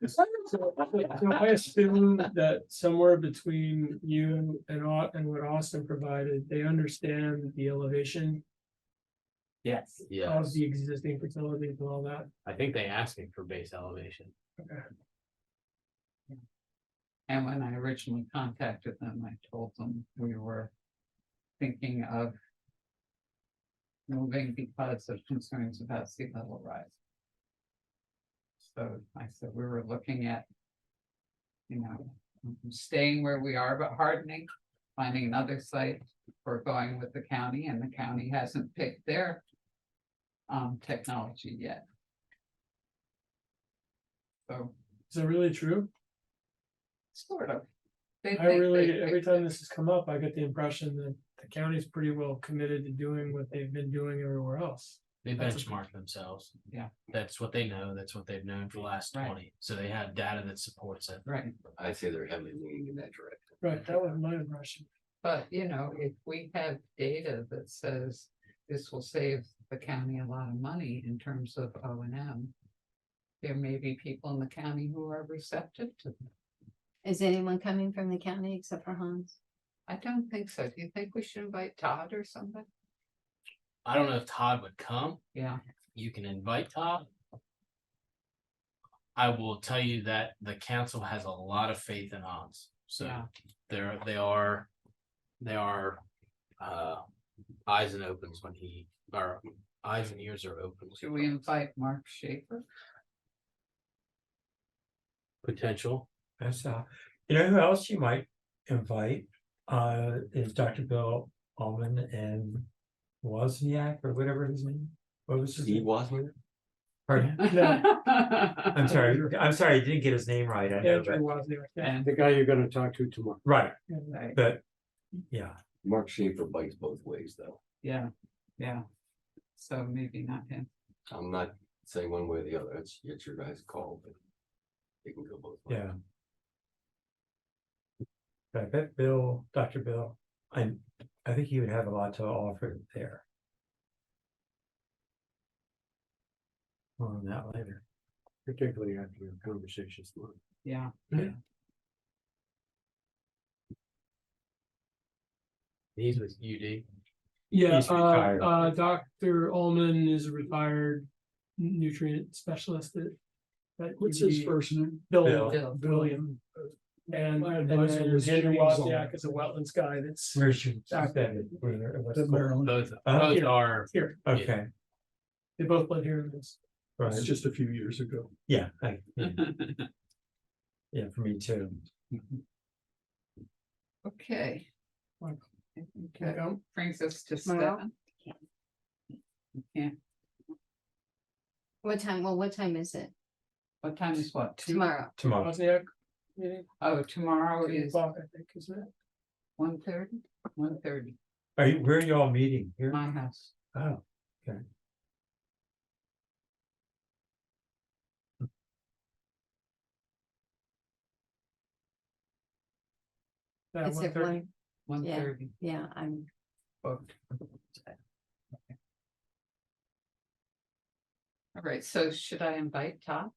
So I assume that somewhere between you and what Austin provided, they understand the elevation Yes. of Yes, the existing facilities and all that. I think they asked me for base elevation. And when I originally contacted them, I told them we were thinking of moving because of concerns about sea level rise. So I said we were looking at, staying where we are, but hardening, finding another site or going with the county, and the county hasn't picked their technology yet. So Is that really true? sort of. They I think really, they every picked time it. this has come up, I get the impression that the county's pretty well committed to doing what they've been doing everywhere else. They That's benchmark themselves. Yeah. That's what they know. That's what they've known for the last Right. 20. So they have data that supports it. Right, I'd say they're heavily leaning in that direction. Right, that was my impression. but if we have data that says this will save the county a lot of money in terms of O&M. There may be people in the county who are receptive to them. Is anyone coming from the county except for Hans? I don't think so. Do you think we should invite Todd or somebody? I don't know if Todd would come. Yeah, You can invite Todd. I will tell you that the council has a lot of faith in Hans. So Yeah. they are eyes and opens when eyes and ears are open. should we invite Mark Schaefer? Potential. That's who else you might invite is Dr. Bill Allman and Wozniak or whatever his name. What was his Steve name? Wasmer? Pardon? I'm sorry, I didn't get his name right. I know, Andrew but, Wozniak, yeah. And, The guy you're gonna talk to tomorrow. right, right, but yeah, Mark Schaefer bites both ways, though. yeah. So maybe not him. I'm not saying one way or the other. It's your guys' call, but it can go both ways. yeah. But I bet Dr. Bill, I think he would have a lot to offer there. More on that later. Particularly after your conversations tomorrow. Yeah. He's with UD. Yeah, He's retired. Dr. Ullman is a retired nutrient specialist at What's his UD. first name? Bill, Bill. Bill. William. And My then advisor was Andrew James Wozniak on- is a wetlands guy that's Where should? Active. The Maryland, Both, Oh, both here. are, here. Okay, They both live here in this. right, it's just a few years ago. yeah, yeah, for me too. Okay. I think that Okay. brings us to Tomorrow? 7. Yeah, What time, well, what time is it? what time is what? Tomorrow? Tomorrow, Wozniak meeting, Oh, tomorrow 2 is o'clock, I think, isn't it? 1:30. 1:30, where are you all meeting here? my house. Oh, okay. Yeah, Is 1:30. everyone, 1:30 yeah, I'm, booked. All right, so should I invite Todd?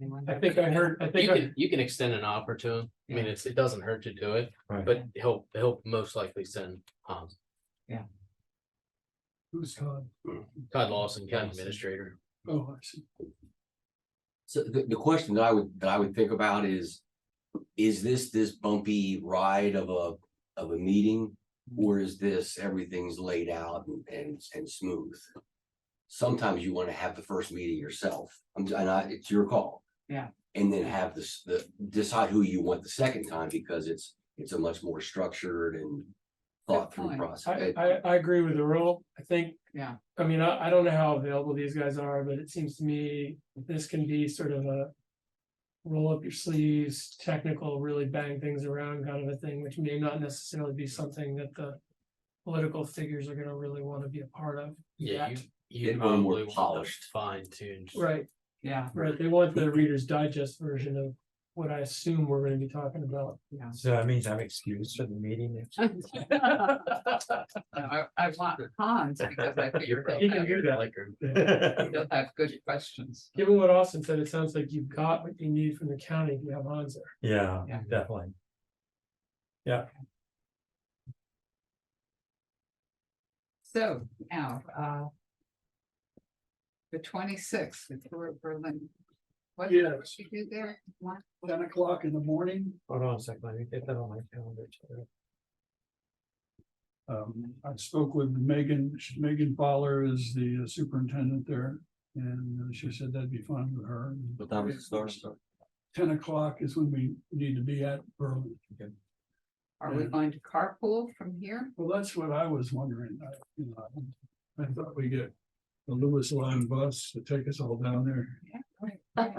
Anyone I have- think I heard, you can extend an offer to him. I mean, Yeah. it doesn't hurt to do it, Right. but he'll most likely send Hans. Who's Todd? Todd Lawson, county administrator. Oh, I see. So the question that I would think about is this bumpy ride of a meeting? Or is this, everything's laid out and smooth? Sometimes you want to have the first meeting yourself, it's your call. Yeah. And then have decide who you want the second time, because it's a much more structured and thought through point. process. I agree with Earl. I think, Yeah, I mean, I don't know how available these guys are, but it seems to me this can be sort of a roll up your sleeves, technical, really bang things around kind of a thing, which may not necessarily be something that the political figures are gonna really want to be a part of. Yeah, yet. you Get one more probably want polished. fine tuned. Right, yeah, right. They want the Reader's Digest version of what I assume we're gonna be talking about. yeah. So that means I'm excused for the meeting next. I want Hans because I figured You can hear that. he'll have good questions. Given what Austin said, it sounds like you've got what you need from the county. You have Hans there. Yeah, Yeah. definitely. Yeah, So now, the 26th, the tour of Berlin. What did Yes. you do there? What? 10 o'clock in the morning. hold on a second, let me get that on my calendar. I spoke with Megan Fowler is the superintendent there. And she said that'd be fine with her. What time does it start? 10 o'clock is when we need to be at Berlin. Are we going to carpool from here? Well, that's what I was wondering. I thought we get the Lewes line bus to take us all down there. Right.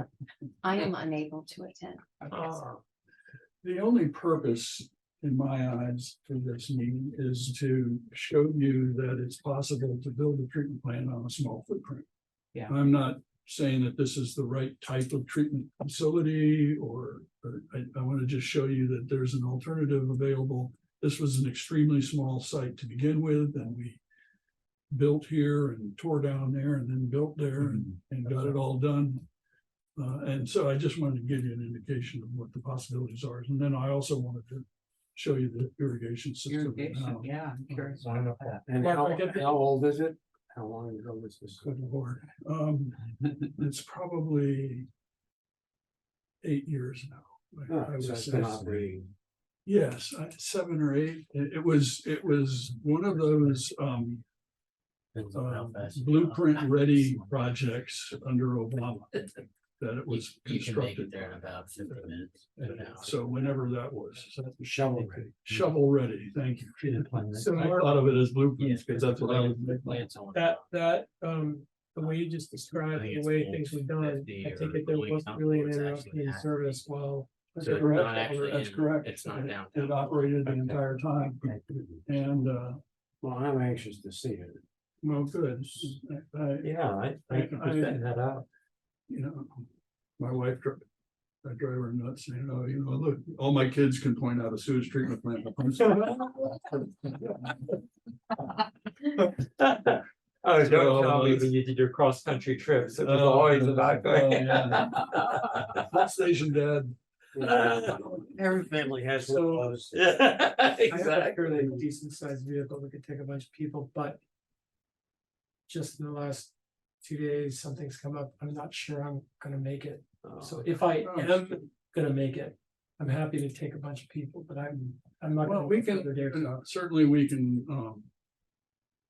I am unable to attend. Okay. The only purpose in my eyes for this meeting is to show you that it's possible to build a treatment plant on a small footprint. Yeah. I'm not saying that this is the right type of treatment facility or I want to just show you that there's an alternative available. This was an extremely small site to begin with, and we built here and tore down there and then built there and got it all done. And so I just wanted to give you an indication of what the possibilities are. And then I also wanted to show you the irrigation system. Irrigation, now. yeah, I'm curious. Wonderful. about that. And Mark, how, I get the- how old is it? How long ago was this? Good Lord. It's probably 8 years now. I would So it's say. been operating. Yes, 7 or 8. It was one of those blueprint ready projects under Obama that it was You can make constructed. it there in about 50 minutes. So whenever that was. So Shovel ready. shovel ready, thank you. So I Mark, thought of it as blueprints because that's what I was. Plants on. that, the way you just described the way things were done, I take it there wasn't really an interruption in service while. So it's Correct. not actually, That's in- correct. it's not down. It operated the entire time. And, Well, I'm anxious to see it. well, good. Yeah, thank you for setting that up. You know, my wife, I drive her nuts saying, oh, look, all my kids can point out a sewage treatment plant. Oh, So, don't tell me when you did your cross-country trips, it was always about going. That station, Dad. Every family has one of those. Yeah, I have a exactly. fairly decent sized vehicle that could take a bunch of people, but. Just in the last 2 days, something's come up. I'm not sure I'm gonna make it. So if I am gonna make it, I'm happy to take a bunch of people, but I'm not. Well, gonna we go can, further there. certainly we can,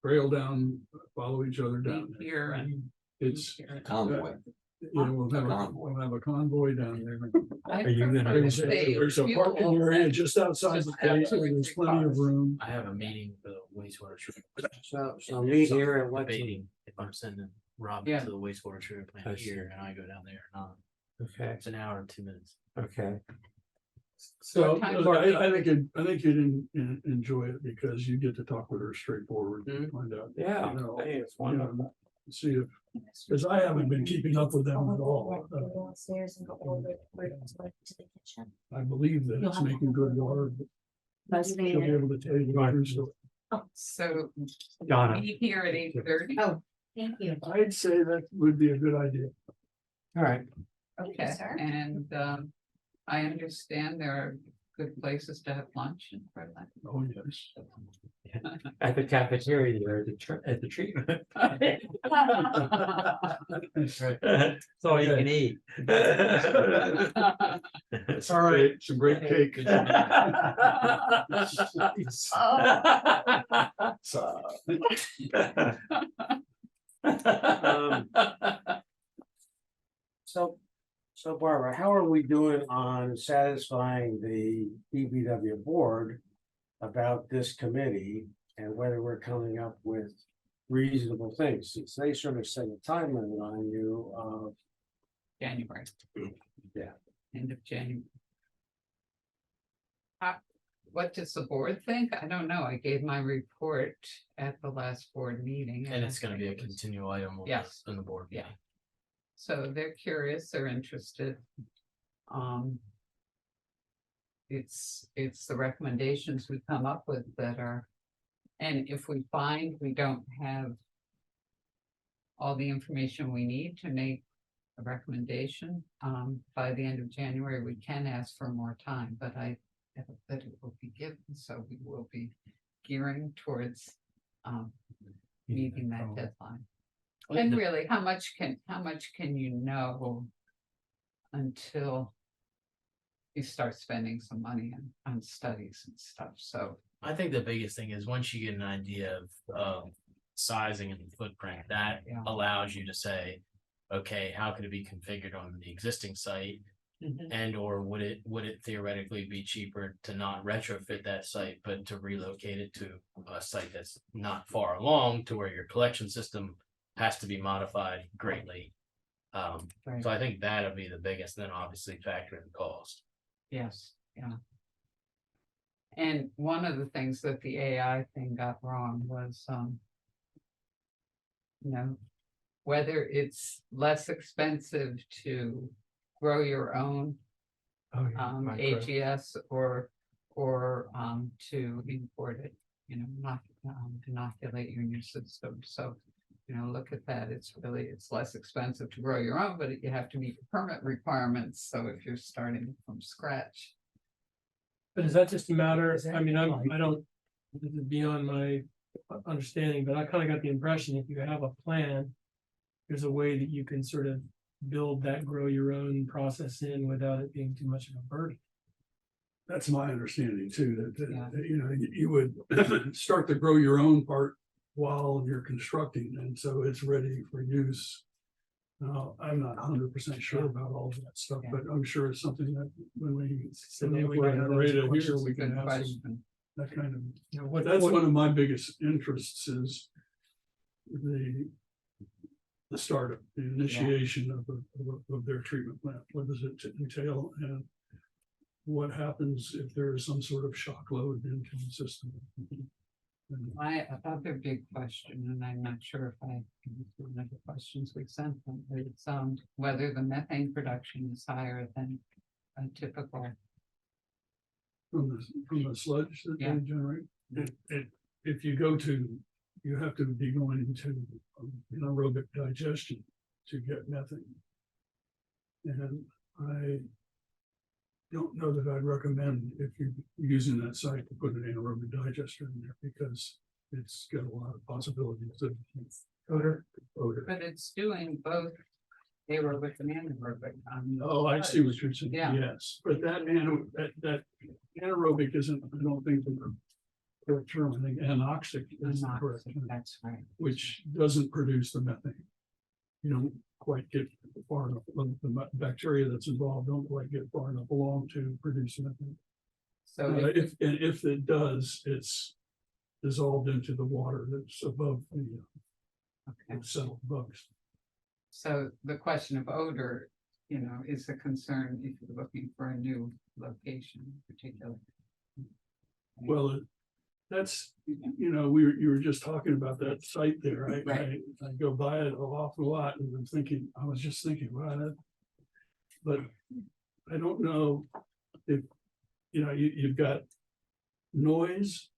trail down, follow each other down. Be here and. It's, Convoy. yeah, we'll have a convoy down there. I Are you gonna- prefer to There's say there's a fuel parking area just outside the just have gate, and there's plenty of room. I have a meeting for the wastewater treatment. So meet here at what? Debating if I'm sending Rob Yeah. to the wastewater treatment I plant see. here and I go down there or not. Okay, It's an hour and 2 minutes. okay. So, What time- I think you'd enjoy it because you get to talk with her straightforward and find out. Yeah, You know, hey, it's you wonderful. know, see if, because I haven't been keeping up with them at all. Go downstairs and go over to the kitchen. I believe that it's making good water, but she'll be able to tell you. her story. So Donna. be here at 8:30. Oh, thank you. I'd say that would be a good idea. All right. Okay, sir. and I understand there are good places to have lunch in Portland. Oh, yes. At the cafeteria there, at the treatment. That's all you can eat. It's all right, some great cake. So Barbara, how are we doing on satisfying the BPW board about this committee and whether we're coming up with reasonable things? Since they sort of set a time limit on you of, January. Yeah. End of January. What does the board think? I don't know. I gave my report at the last board meeting. And it's I gonna be a think it was- continual item on Yes. the board. Yeah. So they're curious, they're interested. It's the recommendations we come up with that are, and if we find we don't have all the information we need to make a recommendation, by the end of January, we can ask for more time, but I hope that it will be given, so we will be gearing towards, meeting that deadline. And really, how much can you know until you start spending some money on studies and stuff, so. I think the biggest thing is once you get an idea of sizing and footprint, that Yeah. allows you to say, okay, how could it be configured on the existing site? And or would it theoretically be cheaper to not retrofit that site, but to relocate it to a site that's not far along to where your collection system has to be modified greatly? Right. So I think that'll be the biggest, then obviously factor in cost. Yes, yeah. And one of the things that the AI thing got wrong was, whether it's less expensive to grow your own Oh, yeah, micro. AGS or to import it, not inoculate your new system. So, look at that. It's less expensive to grow your own, but you have to meet the permit requirements. So if you're starting from scratch. But is that just a matter, I mean, I don't, this is beyond my understanding, but I kind of got the impression if you have a plan, there's a way that you can sort of build that grow your own process in without it being too much of a burden. That's my understanding too, Yeah. that, you would start to grow your own part while you're constructing, and so it's ready for use. Now, I'm not 100% sure about all of that stuff, Yeah. but I'm sure it's something that when we. So maybe we can have those Here, questions. we can Good have some, question. that kind of, You know, what, that's what- one of my biggest interests is the startup, the initiation of their treatment plant. What does it entail, and what happens if there is some sort of shock load into the system? And My other big question, and I'm not sure if I can do one of the questions we sent them, is whether the methane production is higher than a typical. from the sludge that Yeah. they generate, if you go to, you have to be going into anaerobic digestion to get methane. And I don't know that I'd recommend if you're using that site to put an anaerobic digester in there, because it's got a lot of possibilities of odor. But it's doing both aerobic and anaerobic. Oh, I see what you're saying, Yeah. yes, but that anaerobic isn't, I don't think the correct term, I think anoxic is the correct term, That's right. which doesn't produce the methane. You don't quite get far enough, the bacteria that's involved don't quite get far enough along to produce methane. So If it does, it's dissolved into the water that's above the okay. settled bugs. So the question of odor, is a concern if you're looking for a new location particularly. Well, that's, you were just talking about that site there. Right. I go by it an awful lot and I was just thinking, wow, that. But I don't know if, you've got noise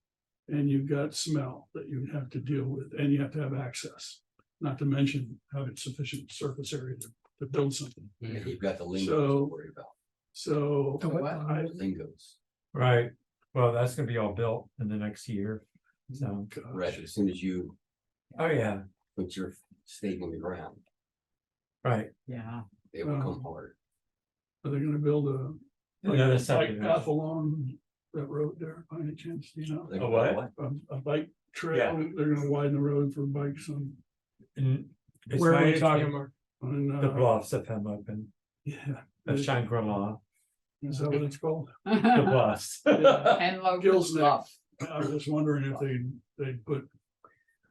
and you've got smell that you have to deal with, and you have to have access. Not to mention having sufficient surface area to build something. And you've got the lingo So- to worry about. So The what? I, Lingos, Right, well, that's gonna be all built in the next year, so, right, as soon as you oh, yeah, put your stake in the ground, right. Yeah. they will come hard. are they gonna build Another bike subdivision. path along that road there by any chance, They're A gonna what? A bike trail, they're gonna widen the road for bikes And it's Where are my we talking understanding about? on, the bluffs of Pembroke, yeah. of Shangri-La, Is that what it's called? the bluffs. And Logan's Gill's Neck. Bluff. I was just wondering if they'd put,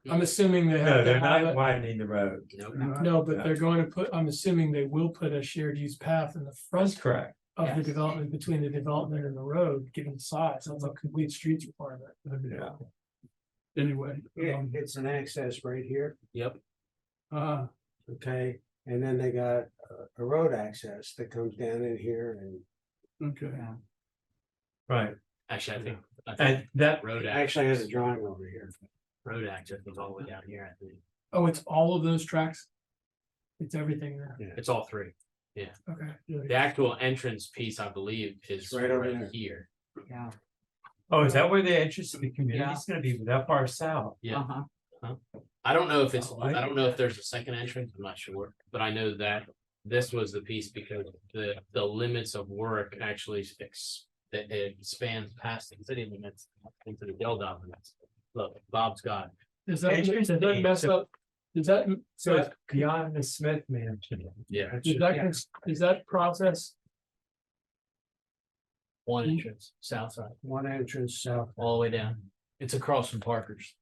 I'm assuming they No, have to they're have not it. widening the road, Nope. No, but they're going to put, I'm assuming they will put a shared use path in the that's front correct. of the Yes. development, between the development and the road, given the size, that's a complete streets requirement. Yeah. anyway. It's an access right here, Yep. okay, and then they got a road access that comes down in here and Okay, Right, Actually, I think and that, road it access, actually has a drawing over here. road access goes all the way down here, I think. Oh, it's all of those tracks? It's everything there, It's all three. okay. The actual entrance piece, I believe, is Right over right there. here. Yeah. oh, is that where the entrance of the community Yeah. is gonna be, that far south? Yeah. Uh-huh. I don't know if it's, Oh, I I don't know if there's a second entrance, I'm not sure, but I know that this was the piece because the limits of work actually that it spans past the city limits into the Geldof limits. Look, Bob's got, Does that Interesting. mess So- up? Does that, So it's beyond the Smith mansion. yeah, is that process, one entrance, south side, One entrance south. all the way down. It's across from Parker's.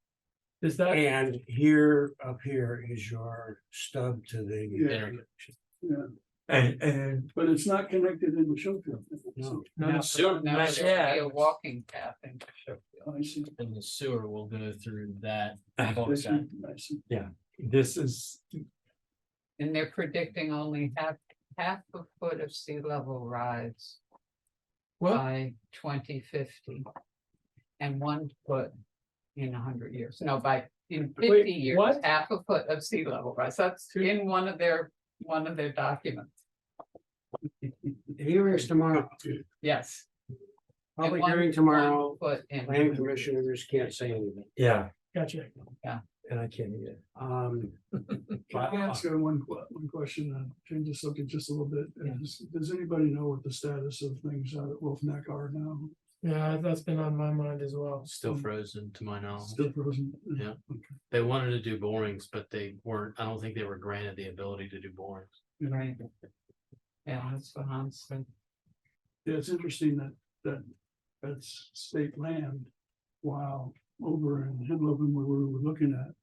is that, And here, up here is your stub to the. Yeah. interconnection. And but it's not connected in the Showfield. No. No, sewer- no, not there'll yet. be a walking path into Sheffield. I see, And the sewer will go through that. I cul-de-sac. see, I see. this is, And they're predicting only half a foot of sea level rise what, by 2050. And 1 foot in 100 years. No, in 50 Wait, years, what? half a foot of sea level rise. That's in one of their documents. Hearings tomorrow, Yes. public And hearing 1 tomorrow, foot in planning 100 years. commissioners can't say anything. yeah, gotcha, and I can't either. Can I ask one question, change the subject just a little bit? Does anybody know what the status of things out at Wolf Neck are now? yeah, that's been on my mind as well. Still frozen to my knowledge. Still frozen? Yeah. Okay. They wanted to do borings, but they weren't, I don't think they were granted the ability to do borings. Right. Yeah, that's what Hans said. Yeah, it's interesting that's state land, while over in Henlopen where we were looking at.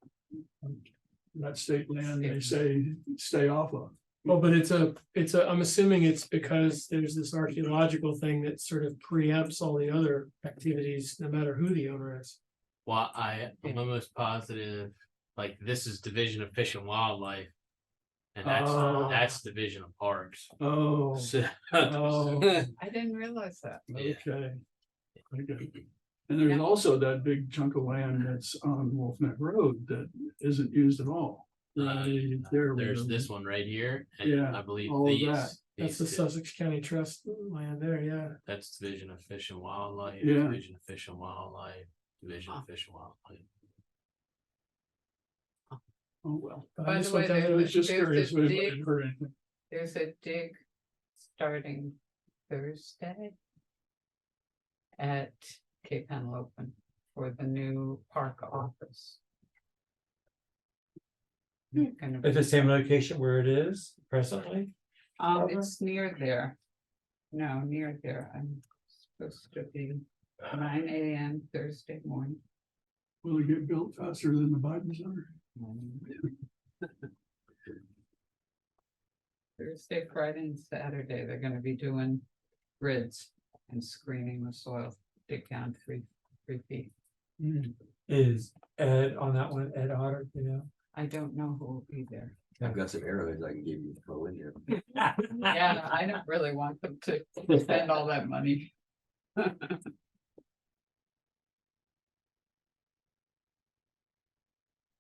That state land, they say, stay off of. Well, but it's a, I'm assuming it's because there's this archaeological thing that sort of preempts all the other activities, no matter who the owner is. Well, I'm almost positive, like, this is Division of Fish and Wildlife. And Oh. that's Division of Parks. Oh, So- oh, I didn't realize that. Yeah. okay. Okay. And there's Yeah. also that big chunk of land that's on Wolf Neck Road that isn't used at all. Right there. where There's the- this one right here, and Yeah, I believe all of these. that. That's the these two. Sussex County Trust land there, yeah. That's Division of Fish and Wildlife, Yeah. Division of Fish and Wildlife, Division of Fish and Wildlife. Oh, well. But By I the just way, went down I there, was just There's curious this if anybody big- had heard anything. There's a dig starting Thursday at Cape Henlopen for the new park office. Gonna At be- the same location where it is presently? It's near there. No, near there. I'm supposed to be 9 AM Thursday morning. Will it get built faster than the Biden Center? Thursday, Friday and Saturday, they're gonna be doing grids and screening the soil, dig down 3 feet. Is Ed on that one, Ed Otter, you know? I don't know who will be there. I've got some arrowheads I can give you to throw in there. Yeah, I don't really want them to spend all that money.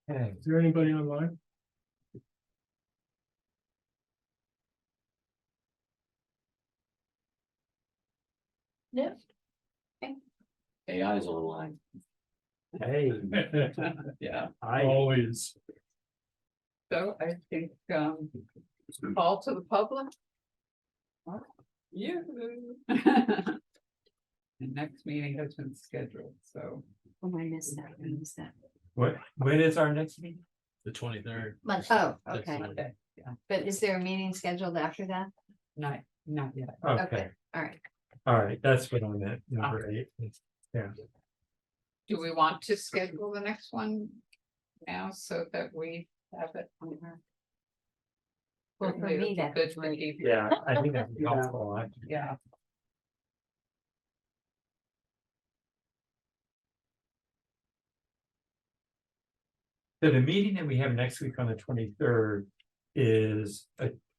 Okay. Is there anybody online? No, AI's online. Hey, Yeah, I, Always. so I think, call to the public. Yeah. The next meeting has been scheduled, so Oh, I missed that, I missed that. when is our next meeting? The 23rd. Monday. Oh, That's okay, Monday, but is there a meeting scheduled after that? not yet. Okay, All right, all right, that's what I meant, number 8. Yeah, Do we want to schedule the next one now so that we have it on our? well, for me, that's Good for great. you. yeah, I think that's helpful. Yeah, So the meeting that we have next week on the 23rd is,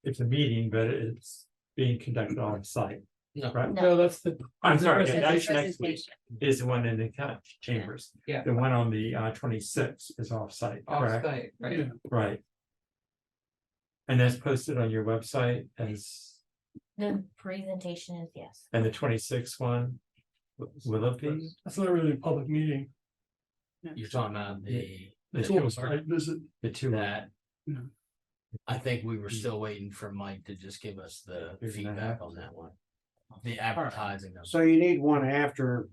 it's a meeting, but it's being conducted on site. No. Right? No, that's the. I'm sorry, the that's presentation. next week, is the one in the county chambers. Yeah. The one on the 26th is off-site, correct? off-site, right? Yeah. Right. And that's posted on your website as, The presentation is yes. and the 26th one, will it be? That's not really a public meeting. You're talking about the The Tool two, site visit. the two, that. Yeah. I think we were still waiting for Mike to just give us the Here's an feedback app. on that one. The advertising of. So you need one after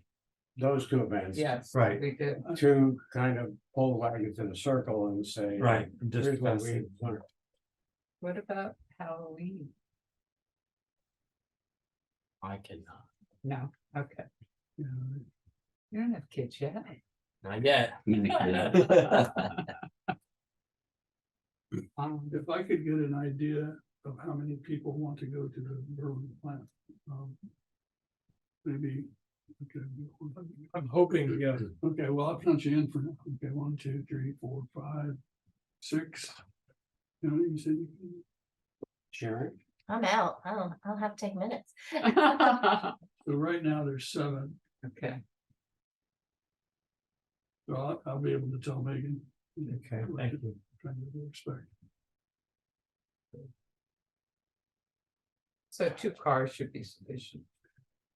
those two events. Yes. Right. We do. To kind of pull the wagons in a circle and say. right, I'm just Here's what we passing. learned. What about Halloween? I cannot. No, okay. Yeah. You don't have kids yet. Not yet. If I could get an idea of how many people want to go to the Berlin plant. Maybe. Okay. I'm hoping to go. Okay, well, I'll count you in for now. Okay, 1, 2, 3, 4, 5, 6. You know, you said you can. Sharon, I'm out. I'll have to take minutes. So right now there's 7. Okay, So I'll be able to tell Megan. Okay, thank you. Trying to expect. so 2 cars should be sufficient.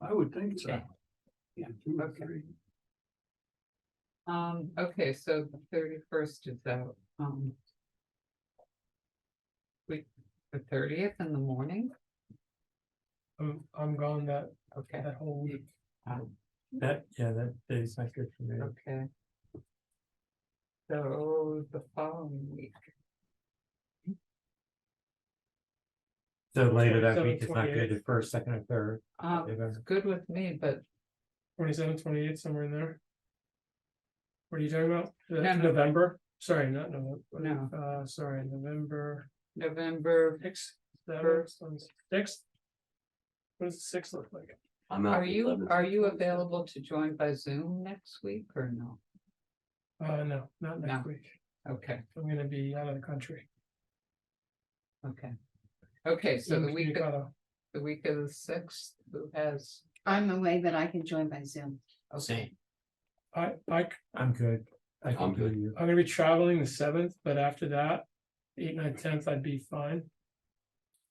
I would think so. Okay. Yeah. 2 or Okay. 3. Okay, so the 31st is out, the 30th in the morning, I'm gone that okay, whole week. That day's not good for me. okay. So the following week, So later that week 27th, is not good, 28th. the first, second, or third. it's good with me, but 27, 28, somewhere in there. What are you talking about? No. November? Sorry, not November. No. Sorry, November November, 6th, 7th, First. 6th? What does the 6th look like? I'm out are the you 11th. available to join by Zoom next week or no? No, not next No. week. Okay, I'm gonna be out of the country. okay. Okay, so the week of Incommunicado. the 6th, who has? I'm away, but I can join by Zoom. Okay, I'm good. I can I'm do good. you. I'm gonna be traveling the 7th, but after that, 8th, 9th, 10th, I'd be fine.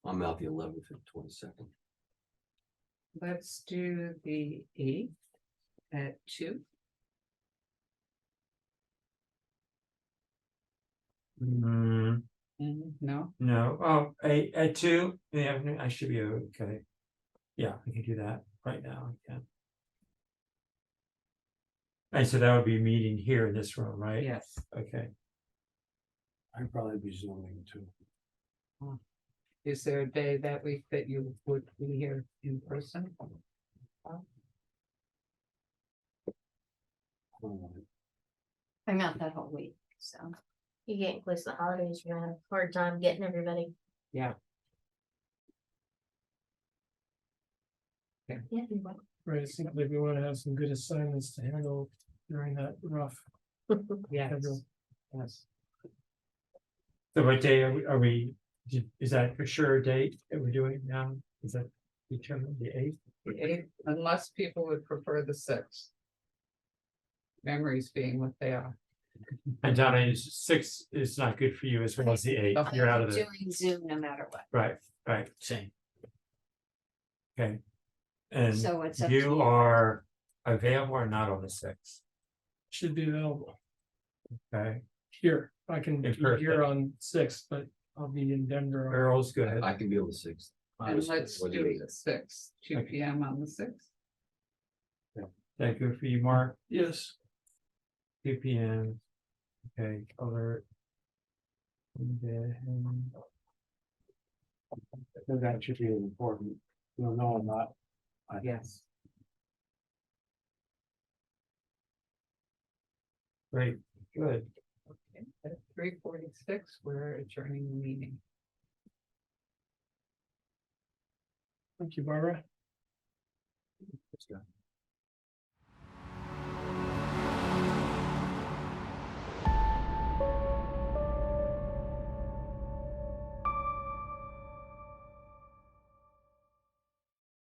I'm out the 11th and 22nd. let's do the 8th at 2. Hmm, No, No, oh, at 2 in the afternoon, I should be okay. Yeah, I can do that right now, I can. And so that would be a meeting here in this room, right? yes, Okay, I'd probably be zooming too. is there a day that week that you would be here in person? I'm out that whole week, so. You getting close to the holidays, you're gonna have a hard time getting everybody. Yeah. Yeah. you will. Right, it seems like we wanna have some good assignments to handle during that rough. Yes, schedule. yes. so what day is that for sure a date that we're doing now? Is that determined, the 8th? The 8th, unless people would prefer the 6th. Memories being what they are. And Donna, 6 is not good for you as well as the 8th, you're out of the, Doing Zoom no matter what. right, Same. okay. And So it's up to you you. are available or not on the 6th, Should be available okay? here. I can In be here person. on 6th, but I'll be in Denver. on- Earl's good, I can be on the 6th. And let's do the 6th, 2 Okay. PM on the 6th. is that good for you, Mark? Yes, 2 PM. Okay, alert. So that should be important. You'll know a lot. Yes. Great, good. Okay, at 3:46, we're adjourning the meeting. Thank you, Barbara. It's done.